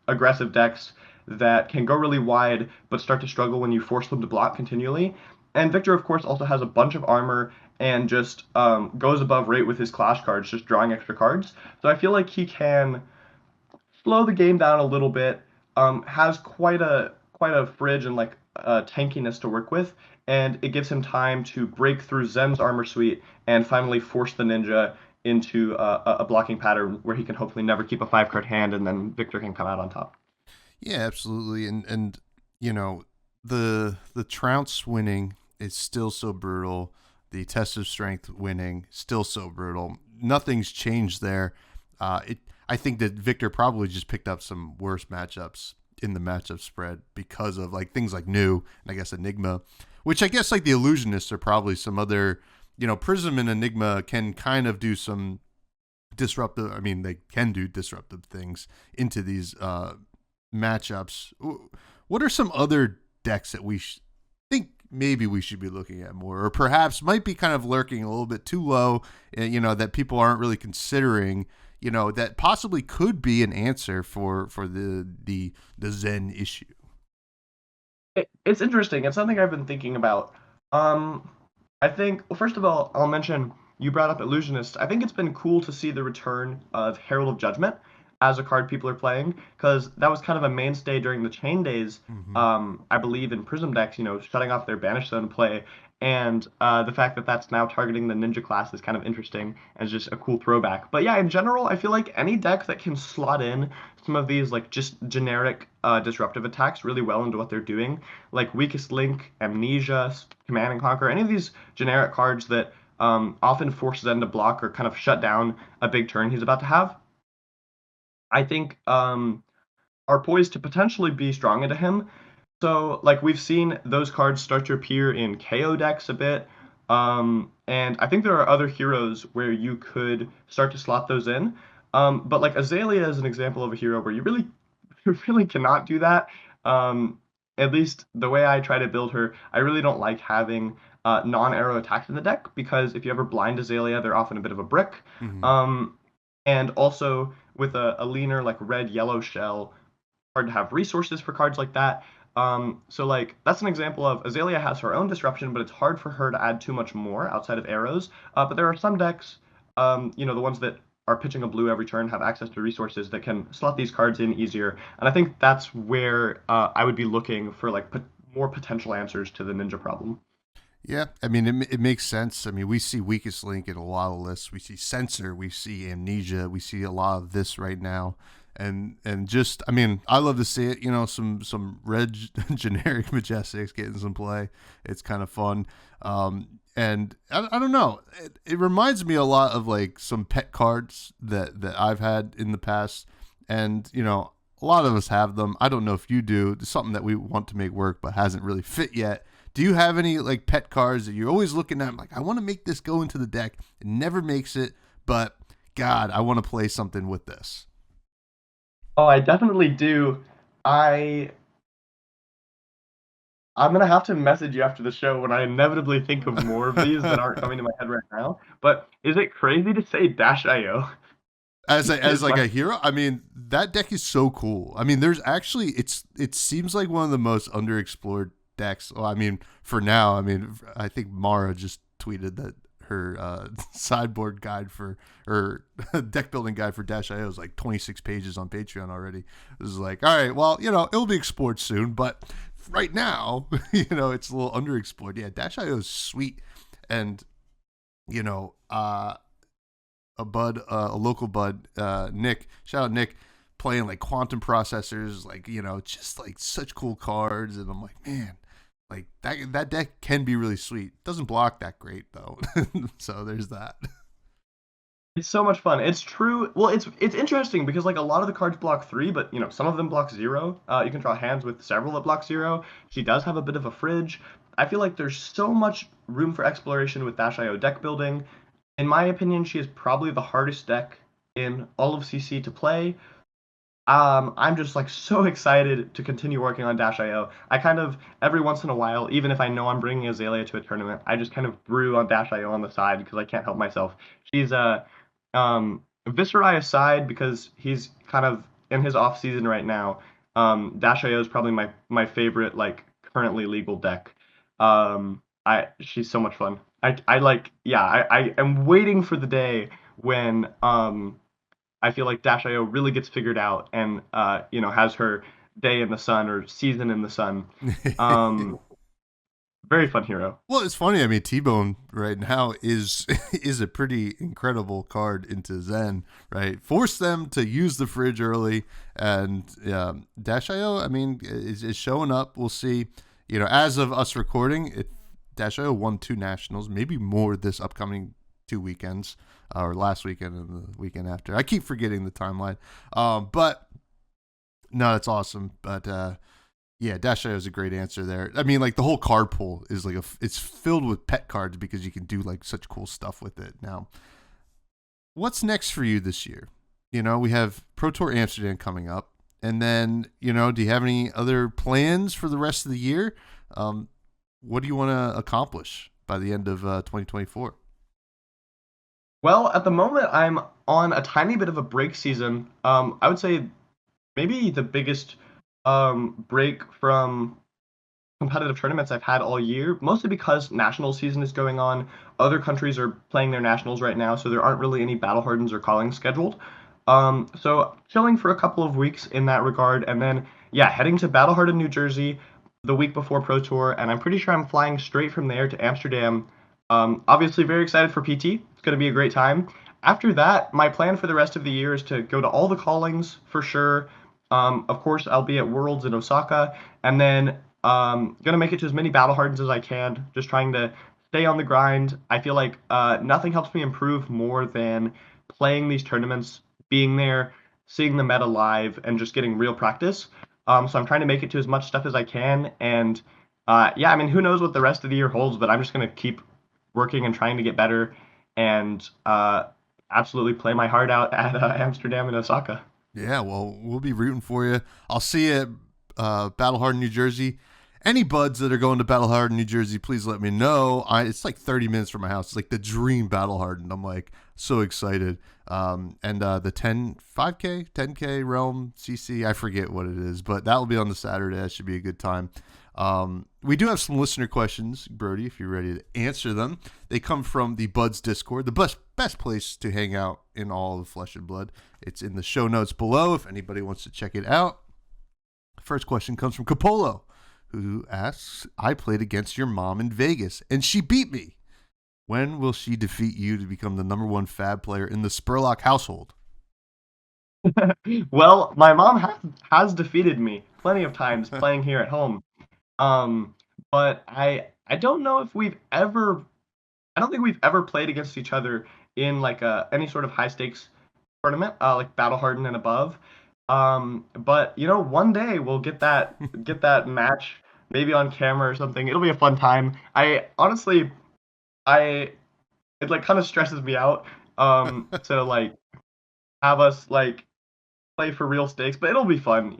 aggressive decks that can go really wide but start to struggle when you force them to block continually. And Victor, of course, also has a bunch of armor and just goes above rate with his clash cards, just drawing extra cards. So I feel like he can slow the game down a little bit. Has quite a fridge and like tankiness to work with, and it gives him time to break through Zen's armor suite and finally force the ninja into a blocking pattern where he can hopefully never keep a 5 card hand, and then Victor can come out on top. Yeah, absolutely. And the trounce winning is still so brutal. The test of strength winning still so brutal. Nothing's changed there. I think that Victor probably just picked up some worse matchups in the matchup spread because of like things like New and I guess Enigma, which I guess like the illusionists are probably some other, Prism and Enigma can kind of do some disruptive. I mean, they can do disruptive things into these matchups. What are some other decks that we think maybe we should be looking at more, or perhaps might be kind of lurking a little bit too low, that people aren't really considering, that possibly could be an answer for the Zen issue? It's interesting. It's something I've been thinking about. I think, well, first of all, I'll mention you brought up Illusionist. I think it's been cool to see the return of Herald of Judgment as a card people are playing, because that was kind of a mainstay during the chain days. Mm-hmm. I believe in Prism decks, shutting off their Banish Zone play, and the fact that that's now targeting the ninja class is kind of interesting and just a cool throwback. But yeah, in general, I feel like any deck that can slot in some of these like just generic disruptive attacks really well into what they're doing, like Weakest Link, Amnesia, Command and Conquer, any of these generic cards that often force Zen to block or kind of shut down a big turn he's about to have, I think are poised to potentially be strong into him. So, like, we've seen those cards start to appear in KO decks a bit. And I think there are other heroes where you could start to slot those in. But like Azaelia is an example of a hero where you really, you really cannot do that. At least the way I try to build her, I really don't like having non-arrow attacks in the deck, because if you ever blind Azaelia, they're often a bit of a brick. Mm-hmm. And also with a leaner like red yellow shell, hard to have resources for cards like that. So like that's an example of Azaelia has her own disruption, but it's hard for her to add too much more outside of arrows. But there are some decks, the ones that are pitching a blue every turn have access to resources that can slot these cards in easier. And I think that's where I would be looking for like more potential answers to the ninja problem. Yeah, I mean, it makes sense. I mean, we see Weakest Link in a lot of lists. We see Censor, we see Amnesia, we see a lot of this right now. And just, I mean, I love to see it, some red generic Majestics getting some play. It's kind of fun. And I don't know, it reminds me a lot of like some pet cards that I've had in the past. And, a lot of us have them. I don't know if you do. It's something that we want to make work but hasn't really fit yet. Do you have any like pet cards that you're always looking at? Like, I want to make this go into the deck. It never makes it, but God, I want to play something with this. Oh, I definitely do. I I'm gonna have to message you after the show when I inevitably think of more of these that aren't coming to my head right now. But is it crazy to say Dash.io? As It's like my a hero, I mean, that deck is so cool. I mean, there's actually it seems like one of the most underexplored decks. Well, I mean, for now, I mean, I think Mara just tweeted that her sideboard guide for or deck building guide for Dash.io is like 26 pages on Patreon already. This is like, all right, well, it'll be explored soon, but right now, it's a little underexplored. Yeah, Dash.io is sweet, and you know, a local bud, Nick, shout out Nick, playing like quantum processors, like, just like such cool cards. And I'm like, man, like that deck can be really sweet. Doesn't block that great though. So there's that. It's so much fun. It's true. Well, it's interesting because like a lot of the cards block three, but some of them block zero. You can draw hands with several that block zero. She does have a bit of a fridge. I feel like there's so much room for exploration with Dash.io deck building. In my opinion, she is probably the hardest deck in all of CC to play. I'm just like so excited to continue working on Dash.io. I kind of every once in a while, even if I know I'm bringing Azaelia to a tournament, I just kind of brew on Dash.io on the side because I can't help myself. She's Viserai aside because he's kind of in his off season right now. Dash.io is probably my favorite like currently legal deck. I She's so much fun. I like yeah I am waiting for the day when I feel like Dash.io really gets figured out and has her day in the sun or season in the sun. Um, Very fun hero. Well, it's funny. I mean, T-Bone right now is is a pretty incredible card into Zen. Right, force them to use the fridge early, and Dash.io. I mean, is showing up. We'll see. As of us recording, Dash.io won 2 nationals, maybe more this upcoming 2 weekends, or last weekend and the weekend after. I keep forgetting the timeline, but no, that's awesome. But yeah, Dash.io is a great answer there. I mean, like the whole card pool is like it's filled with pet cards because you can do like such cool stuff with it. Now, what's next for you this year? We have Pro Tour Amsterdam coming up, and then do you have any other plans for the rest of the year? What do you want to accomplish by the end of 2024? Well, at the moment, I'm on a tiny bit of a break season. I would say maybe the biggest break from competitive tournaments I've had all year, mostly because national season is going on. Other countries are playing their nationals right now, so there aren't really any battle hardens or callings scheduled. So chilling for a couple of weeks in that regard, and then yeah, heading to Battle Harden, New Jersey, the week before Pro Tour, and I'm pretty sure I'm flying straight from there to Amsterdam. Obviously, very excited for PT. It's going to be a great time. After that, my plan for the rest of the year is to go to all the callings for sure. Of course, I'll be at Worlds in Osaka, and then gonna make it to as many battle hardens as I can. Just trying to stay on the grind. I feel like nothing helps me improve more than playing these tournaments, being there, seeing the meta live, and just getting real practice. So I'm trying to make it to as much stuff as I can, and yeah, I mean, who knows what the rest of the year holds? But I'm just gonna keep working and trying to get better, and absolutely play my heart out at Amsterdam and Osaka. Yeah, well, we'll be rooting for you. I'll see you at Battle Harden, New Jersey. Any buds that are going to Battle Harden, New Jersey, please let me know. It's like 30 minutes from my house. It's like the dream Battle Harden. I'm like so excited. And the 5K, 10K Realm CC, I forget what it is, but that will be on the Saturday. That should be a good time. We do have some listener questions, Brody, if you're ready to answer them. They come from the Buds Discord, the best place to hang out in all of Flesh and Blood. It's in the show notes below if anybody wants to check it out. First question comes from Capolo, who asks, I played against your mom in Vegas, and she beat me. When will she defeat you to become the #1 fab player in the Spurlock household? Well, my mom has defeated me plenty of times playing here at home. Um, but I don't know if I don't think we've ever played against each other in like any sort of high stakes tournament, like Battle Harden and above. But one day we'll get that match maybe on camera or something. It'll be a fun time. I honestly I it like kind of stresses me out to like have us like play for real stakes, but it'll be fun.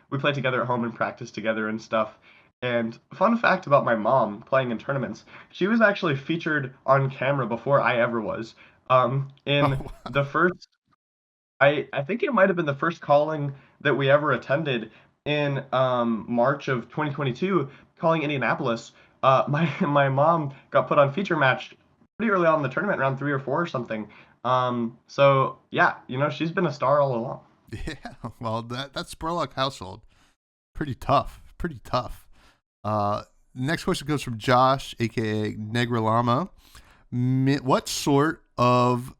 We play together at home and practice together and stuff. And fun fact about my mom playing in tournaments, she was actually featured on camera before I ever was. In Oh, the first, I think it might have been the first calling that we ever attended in March of 2022, calling Indianapolis. My mom got put on feature match pretty early on in the tournament, round 3 or 4 or something. So yeah, she's been a star all along. yeah. Well, that's Spurlock household. Pretty tough. Pretty tough. Next question comes from Josh, aka Negralama. What sort of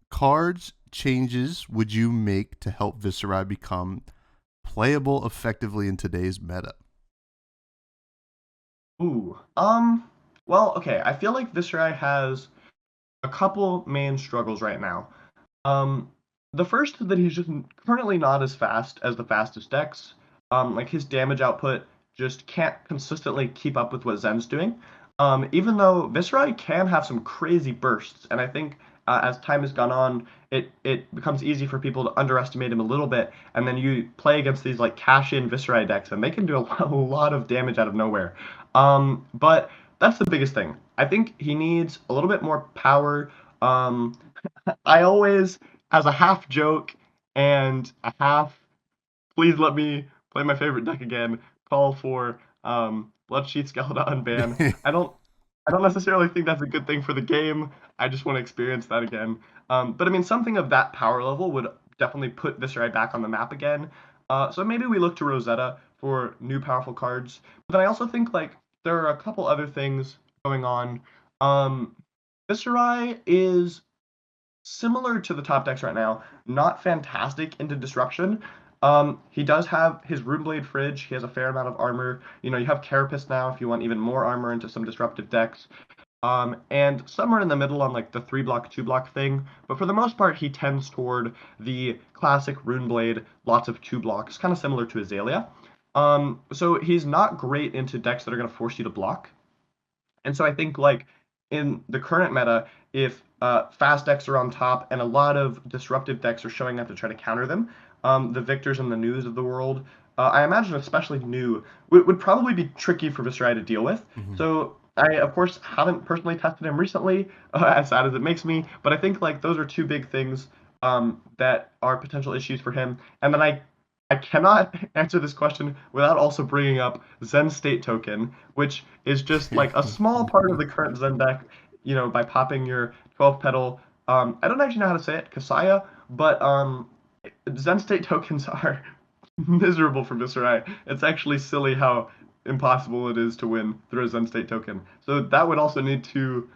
cards changes would you make to help Viserai become playable effectively in today's meta? Ooh. Well, okay. I feel like Viserai has a couple main struggles right now. Um, the first is that he's just currently not as fast as the fastest decks. Like his damage output just can't consistently keep up with what Zen's doing. Even though Viserai can have some crazy bursts, and I think as time has gone on, it becomes easy for people to underestimate him a little bit, and then you play against these like cash-in Viserai decks, and they can do a lot of damage out of nowhere. But that's the biggest thing. I think he needs a little bit more power. I always, as a half joke and a half, please let me play my favorite deck again, call for Bloodsheath Skeleton unban. I don't necessarily think that's a good thing for the game. I just want to experience that again. But I mean, something of that power level would definitely put Viserai back on the map again. So maybe we look to Rosetta for new powerful cards. But then I also think like there are a couple other things going on. Um, Viserai is similar to the top decks right now, not fantastic into disruption. He does have his Runeblade Fridge. He has a fair amount of armor. You know, you have Carapace now if you want even more armor into some disruptive decks. And somewhere in the middle on like the 3 block, 2 block thing. But for the most part, he tends toward the classic Runeblade, lots of 2 blocks, kind of similar to Azaelia. So he's not great into decks that are going to force you to block. And so I think like in the current meta, if fast decks are on top and a lot of disruptive decks are showing up to try to counter them, the Victors and the News of the world, I imagine especially New, would probably be tricky for Viserai to deal with. Mhm. So I, of course, haven't personally tested him recently, as sad as it makes me, but I think like those are two big things that are potential issues for him. And then I cannot answer this question without also bringing up Zen State Token, which is just like a small part of the current Zen deck, you know, by popping your 12 petal. I don't actually know how to say it, Kasaya, but Zen State tokens are miserable for Viserai. It's actually silly how impossible it is to win through a Zen State token. So that would also need to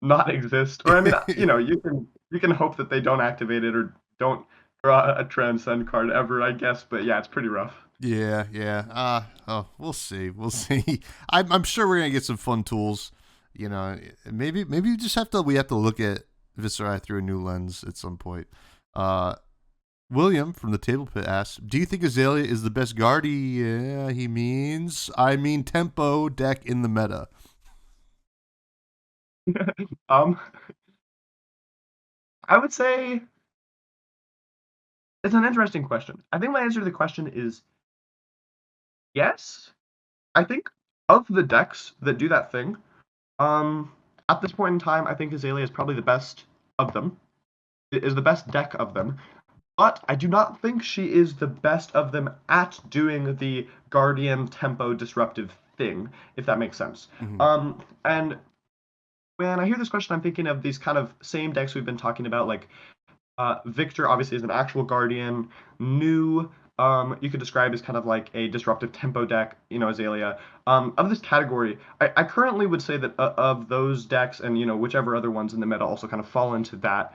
not exist. Or I mean, you know, you can hope that they don't activate it or don't draw a transcend card ever, I guess. But yeah, it's pretty rough. Yeah, yeah. Oh, we'll see. We'll see. I'm sure we're gonna get some fun tools. You know, maybe we have to look at Viserai through a new lens at some point. Uh, William from the Table Pit asks, "Do you think Azaelia is the best Guardy?" Yeah, I mean tempo deck in the meta. um, I would say it's an interesting question. I think my answer to the question is yes. I think of the decks that do that thing, um, at this point in time, I think Azaelia is probably the best of them. It is the best deck of them. But I do not think she is the best of them at doing the Guardian tempo disruptive thing, if that makes sense. Mm-hmm. And when I hear this question, I'm thinking of these kind of same decks we've been talking about, like Victor obviously is an actual Guardian. New, you could describe as kind of like a disruptive tempo deck, you know, Azaelia. Of this category, I currently would say that of those decks and, you know, whichever other ones in the meta also kind of fall into that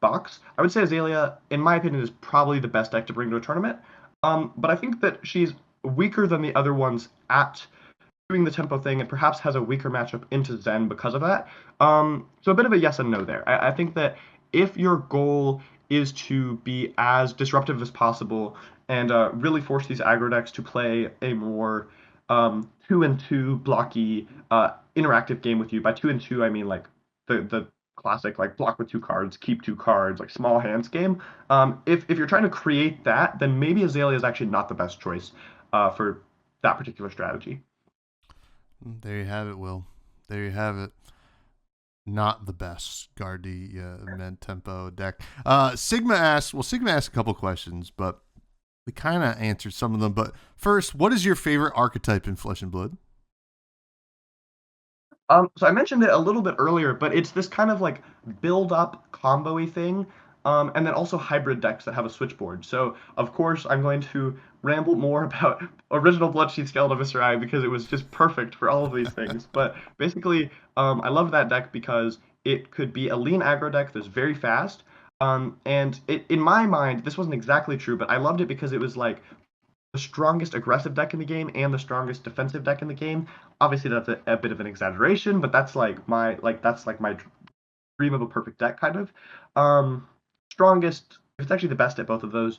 box, I would say Azaelia, in my opinion, is probably the best deck to bring to a tournament. But I think that she's weaker than the other ones at doing the tempo thing and perhaps has a weaker matchup into Zen because of that. So a bit of a yes and no there. I think that if your goal is to be as disruptive as possible and really force these aggro decks to play a more 2-and-2 blocky interactive game with you. By 2-and-2, I mean like the classic like block with 2 cards, keep 2 cards, like small hands game. If you're trying to create that, then maybe Azaelia is actually not the best choice for that particular strategy. There you have it, Will. There you have it. Not the best Guardi Med Tempo deck. Sigma asks a couple questions, but we kind of answered some of them. But first, what is your favorite archetype in Flesh and Blood? So I mentioned it a little bit earlier, but it's this kind of like build up combo-y thing, and then also hybrid decks that have a switchboard. So of course I'm going to ramble more about original Bloodsheath Skeleton Viserai because it was just perfect for all of these things. But basically, I love that deck because it could be a lean aggro deck that's very fast. And in my mind, this wasn't exactly true, but I loved it because it was like the strongest aggressive deck in the game and the strongest defensive deck in the game. Obviously, that's a bit of an exaggeration, but that's like my dream of a perfect deck, kind of. Strongest, it's actually the best at both of those.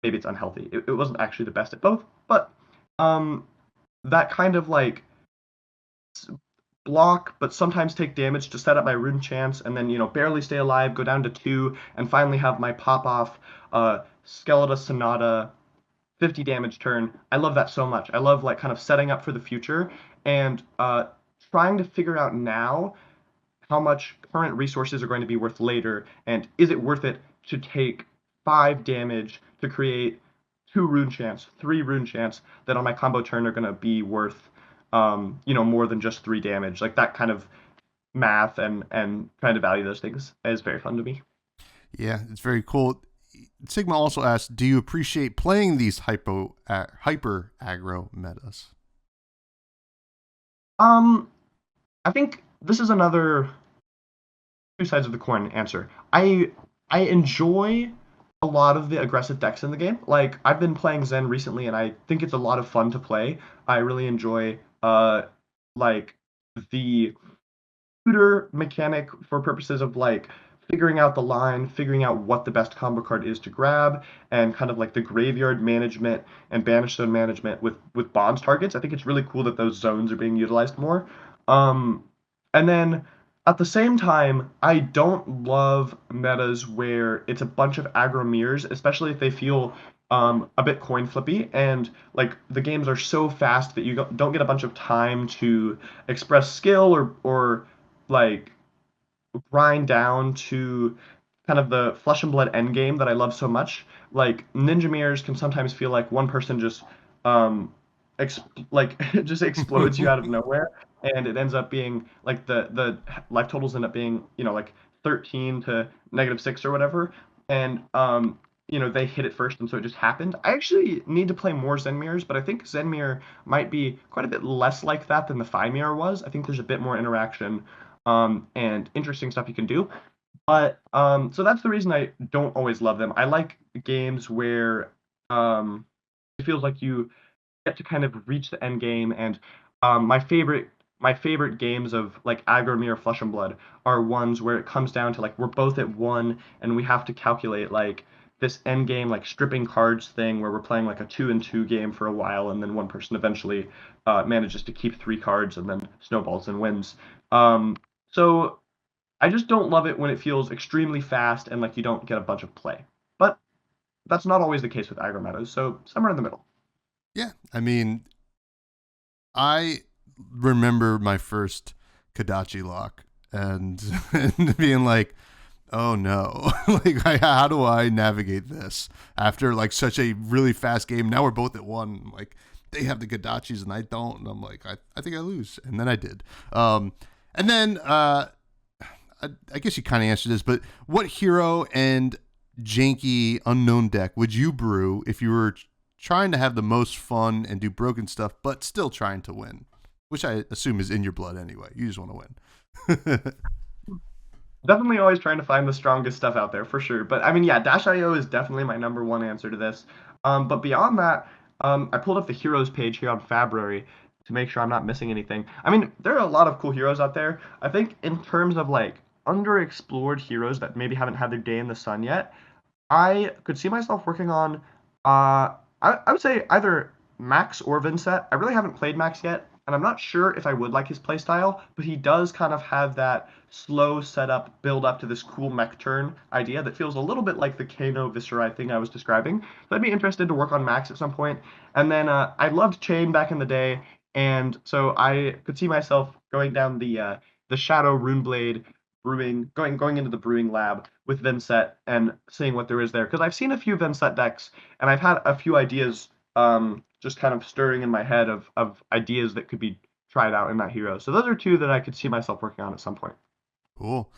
Maybe it's unhealthy. It wasn't actually the best at both, but um, that kind of like block, but sometimes take damage to set up my rune chance, and then barely stay alive, go down to 2, and finally have my pop off Skeleton Sonata 50 damage turn. I love that so much. I love like kind of setting up for the future and trying to figure out now how much current resources are going to be worth later, and is it worth it to take 5 damage to create 2 rune chance, 3 rune chance that on my combo turn are going to be worth more than just 3 damage. Like that kind of math and trying to value those things is very fun to me. Yeah, it's very cool. Sigma also asks, do you appreciate playing these hyper aggro metas? I think this is another two sides of the coin answer. I enjoy a lot of the aggressive decks in the game. Like I've been playing Zen recently, and I think it's a lot of fun to play. I really enjoy like the tutor mechanic for purposes of like figuring out the line, figuring out what the best combo card is to grab, and kind of like the graveyard management and banish zone management with bonds targets. I think it's really cool that those zones are being utilized more. And then at the same time, I don't love metas where it's a bunch of aggro mirrors, especially if they feel a bit coin flippy, and like the games are so fast that you don't get a bunch of time to express skill or like grind down to kind of the flesh and blood end game that I love so much. Like ninja mirrors can sometimes feel like one person just um like just explodes you out of nowhere, and it ends up being like the life totals end up being like 13 to -6 or whatever, and they hit it first, and so it just happened. I actually need to play more Zen mirrors, but I think Zen mirror might be quite a bit less like that than the Phi mirror was. I think there's a bit more interaction and interesting stuff you can do. But so that's the reason I don't always love them. I like games where it feels like you get to kind of reach the end game. And my favorite games of like Agromir Flesh and Blood are ones where it comes down to like we're both at 1 and we have to calculate like this end game like stripping cards thing where we're playing like a 2-and-2 game for a while, and then one person eventually manages to keep 3 cards and then snowballs and wins. So I just don't love it when it feels extremely fast and like you don't get a bunch of play. But that's not always the case with aggro metas, so somewhere in the middle. Yeah, I mean, I remember my first Kadachi lock and, and being like, oh no, like how do I navigate this after like such a really fast game? Now we're both at 1. Like they have the Kadachis and I don't, and I'm like, I think I lose, and then I did. And then I guess you kind of answered this, but what hero and janky unknown deck would you brew if you were trying to have the most fun and do broken stuff, but still trying to win? Which I assume is in your blood anyway. You just want to win. Definitely always trying to find the strongest stuff out there for sure. But I mean, yeah, Dash.io is definitely my number one answer to this. But beyond that, I pulled up the heroes page here on February to make sure I'm not missing anything. I mean, there are a lot of cool heroes out there. I think in terms of like underexplored heroes that maybe haven't had their day in the sun yet, I could see myself working on, I would say either Max or Vincent. I really haven't played Max yet, and I'm not sure if I would like his playstyle, but he does kind of have that slow setup, build up to this cool mech turn idea that feels a little bit like the Kano Viscerai thing I was describing. So I'd be interested to work on Max at some point. And then I loved Chain back in the day, and so I could see myself going down the Shadow Runeblade brewing, going into the brewing lab with Vincent and seeing what there is there. Because I've seen a few Vincent decks, and I've had a few ideas just kind of stirring in my head of ideas that could be tried out in that hero. So those are two that I could see myself working on at some point. Cool.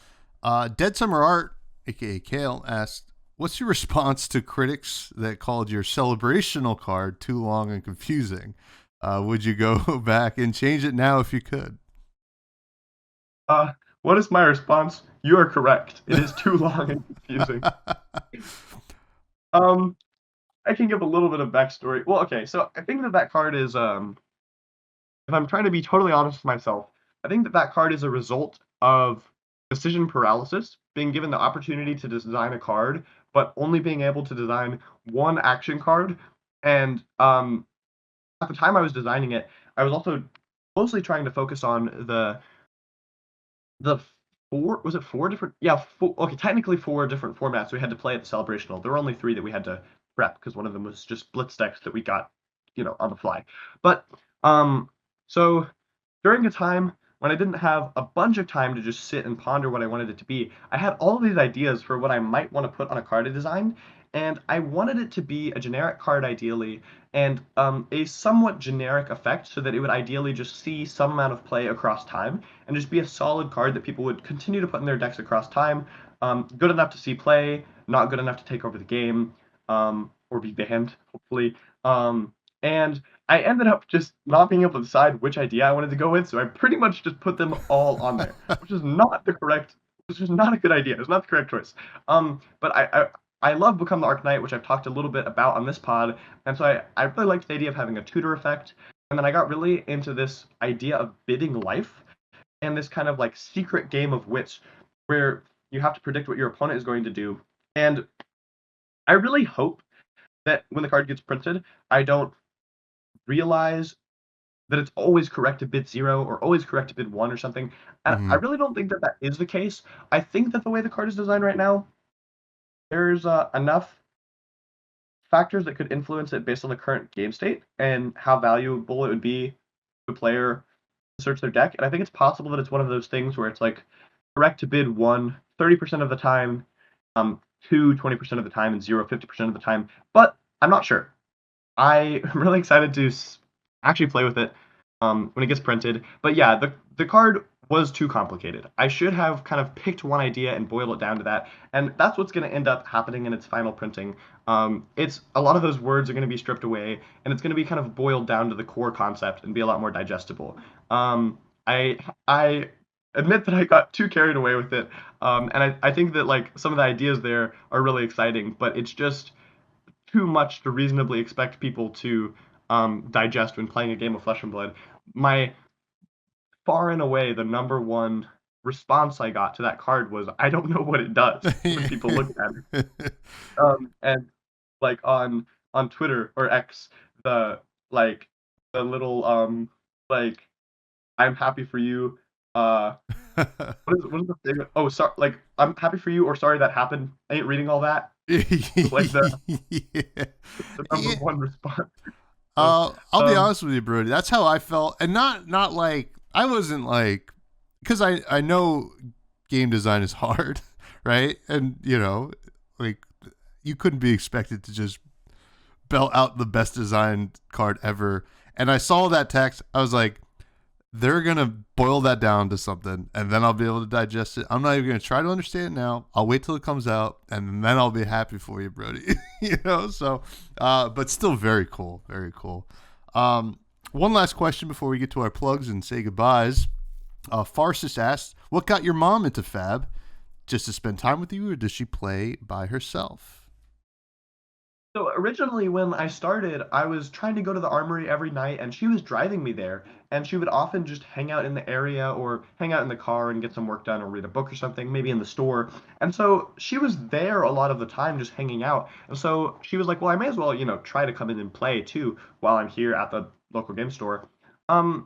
Dead Summer Art, aka Kale, asked, what's your response to critics that called your celebrational card too long and confusing? Would you go back and change it now if you could? What is my response? You are correct. It is too long and confusing. Um, I can give a little bit of backstory. Well, okay, so I think that that card is if I'm trying to be totally honest with myself, I think that that card is a result of decision paralysis, being given the opportunity to design a card, but only being able to design one action card. And at the time I was designing it, I was also mostly trying to focus on the four, was it four different, yeah, four, okay, technically four different formats we had to play at the Celebrational. There were only three that we had to prep because one of them was just blitz decks that we got, on the fly. But so during a time when I didn't have a bunch of time to just sit and ponder what I wanted it to be, I had all of these ideas for what I might want to put on a card I designed, and I wanted it to be a generic card ideally, and a somewhat generic effect so that it would ideally just see some amount of play across time and just be a solid card that people would continue to put in their decks across time. Good enough to see play, not good enough to take over the game, or be banned, hopefully. And I ended up just not being able to decide which idea I wanted to go with, so I pretty much just put them all on there, which is not the correct, which is not a good idea. It's not the correct choice. But I love Become the Arcanite, which I've talked a little bit about on this pod, and so I really liked the idea of having a tutor effect. And then I got really into this idea of bidding life and this kind of like secret game of wits where you have to predict what your opponent is going to do. And I really hope that when the card gets printed, I don't realize that it's always correct to bid 0 or always correct to bid 1 or something. And I really don't think that that is the case. I think that the way the card is designed right now, there's enough factors that could influence it based on the current game state and how valuable it would be to a player to search their deck. And I think it's possible that it's one of those things where it's like correct to bid 1 30% of the time, 2 20% of the time, and 0 50% of the time. But I'm not sure. I am really excited to actually play with it when it gets printed. But yeah, the card was too complicated. I should have kind of picked one idea and boiled it down to that, and that's what's going to end up happening in its final printing. It's a lot of those words are going to be stripped away, and it's going to be kind of boiled down to the core concept and be a lot more digestible. I admit that I got too carried away with it, and I think that like some of the ideas there are really exciting, but it's just too much to reasonably expect people to digest when playing a game of Flesh and Blood. My far and away the number one response I got to that card was, I don't know what it does when people look at it. And like on Twitter or X, the little like I'm happy for you. What is the thing? Oh, sorry. Like I'm happy for you or sorry that happened. I ain't reading all that. Like the number one response. I'll be honest with you, Brody. That's how I felt, and not like I wasn't like, because I know game design is hard, right? And like you couldn't be expected to just belt out the best designed card ever. And I saw that text, I was like, they're gonna boil that down to something, and then I'll be able to digest it. I'm not even gonna try to understand it now. I'll wait till it comes out, and then I'll be happy for you, Brody. So, but still very cool, very cool. One last question before we get to our plugs and say goodbyes. Farsis asked, "What got your mom into Fab? Just to spend time with you, or does she play by herself?" So originally when I started, I was trying to go to the armory every night, and she was driving me there, and she would often just hang out in the area or hang out in the car and get some work done or read a book or something, maybe in the store. And so she was there a lot of the time just hanging out. And so she was like, well, I may as well, try to come in and play too while I'm here at the local game store. And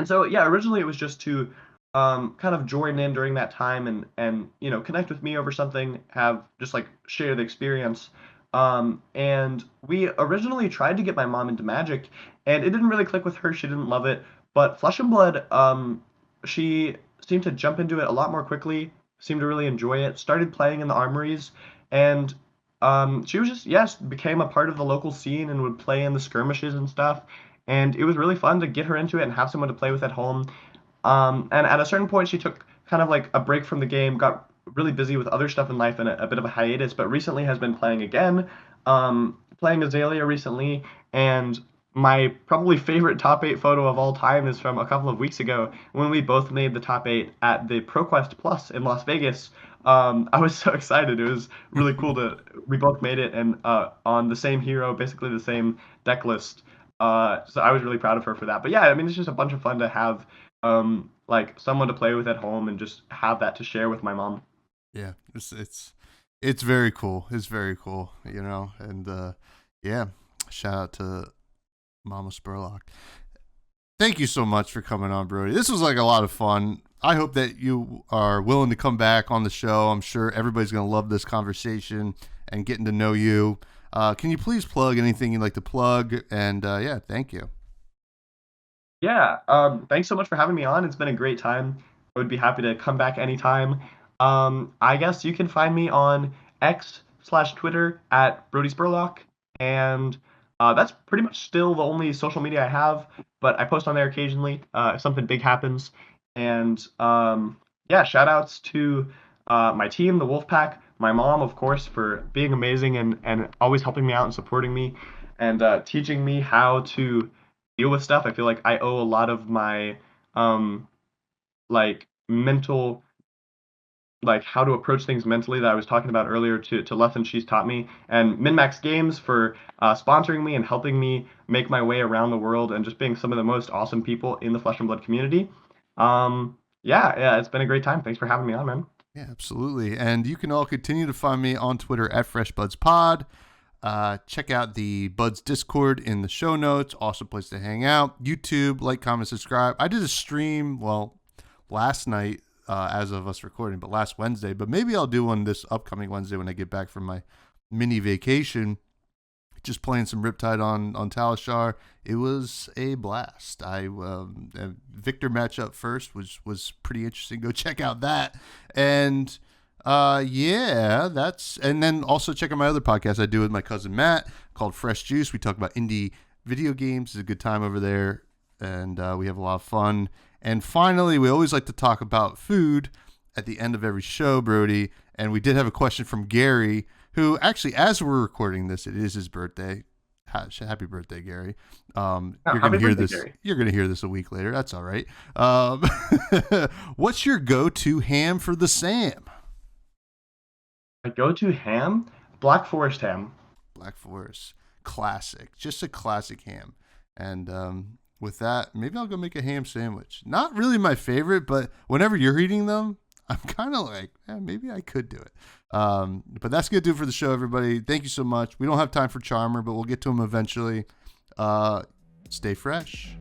so yeah, originally it was just to kind of join in during that time and connect with me over something, have just like share the experience. And we originally tried to get my mom into Magic, and it didn't really click with her. She didn't love it. But Flesh and Blood, she seemed to jump into it a lot more quickly, seemed to really enjoy it, started playing in the armories, and she was just, yes, became a part of the local scene and would play in the skirmishes and stuff. And it was really fun to get her into it and have someone to play with at home. And at a certain point, she took kind of like a break from the game, got really busy with other stuff in life and a bit of a hiatus, but recently has been playing again, playing Azaelia recently, and my probably favorite top 8 photo of all time is from a couple of weeks ago when we both made the top 8 at the ProQuest Plus in Las Vegas. I was so excited. It was really cool we both made it and on the same hero, basically the same deck list. So I was really proud of her for that. But yeah, I mean, it's just a bunch of fun to have like someone to play with at home and just have that to share with my mom. Yeah, it's very cool. It's very cool, you know, and yeah, shout out to Mama Spurlock. Thank you so much for coming on, Brody. This was like a lot of fun. I hope that you are willing to come back on the show. I'm sure everybody's going to love this conversation and getting to know you. Can you please plug anything you'd like to plug? And yeah, thank you. Yeah, thanks so much for having me on. It's been a great time. I would be happy to come back anytime. I guess you can find me on X/Twitter at Brodie Spurlock, and that's pretty much still the only social media I have, but I post on there occasionally if something big happens. And yeah, shout outs to my team, the Wolfpack, my mom, of course, for being amazing and always helping me out and supporting me and teaching me how to deal with stuff. I feel like I owe a lot of my like mental, like how to approach things mentally that I was talking about earlier to lessons she's taught me, and MinMax Games for sponsoring me and helping me make my way around the world and just being some of the most awesome people in the Flesh and Blood community. Yeah, it's been a great time. Thanks for having me on, man. Yeah, absolutely. And you can all continue to find me on Twitter at freshbudspod. Check out the Buds Discord in the show notes. Awesome place to hang out. YouTube, like, comment, subscribe. I did a stream, well, last night as of us recording, but last Wednesday. But maybe I'll do one this upcoming Wednesday when I get back from my mini vacation. Just playing some Riptide on Talishar. It was a blast. Victor matchup first was pretty interesting. Go check out that. And yeah, and then also check out my other podcast I do with my cousin Matt called Fresh Juice. We talk about indie video games. It's a good time over there, and we have a lot of fun. And finally, we always like to talk about food at the end of every show, Brody. And we did have a question from Gary, who actually, as we're recording this, it is his birthday. Happy birthday, Gary. You're gonna hear this. Gary. You're gonna hear this a week later. That's all right. What's your go-to ham for the Sam? My go-to ham, Black Forest ham. Black Forest, classic. Just a classic ham. And with that, maybe I'll go make a ham sandwich. Not really my favorite, but whenever you're eating them, I'm kind of like, maybe I could do it. But that's going to do it for the show, everybody. Thank you so much. We don't have time for Charmer, but we'll get to him eventually. Stay fresh.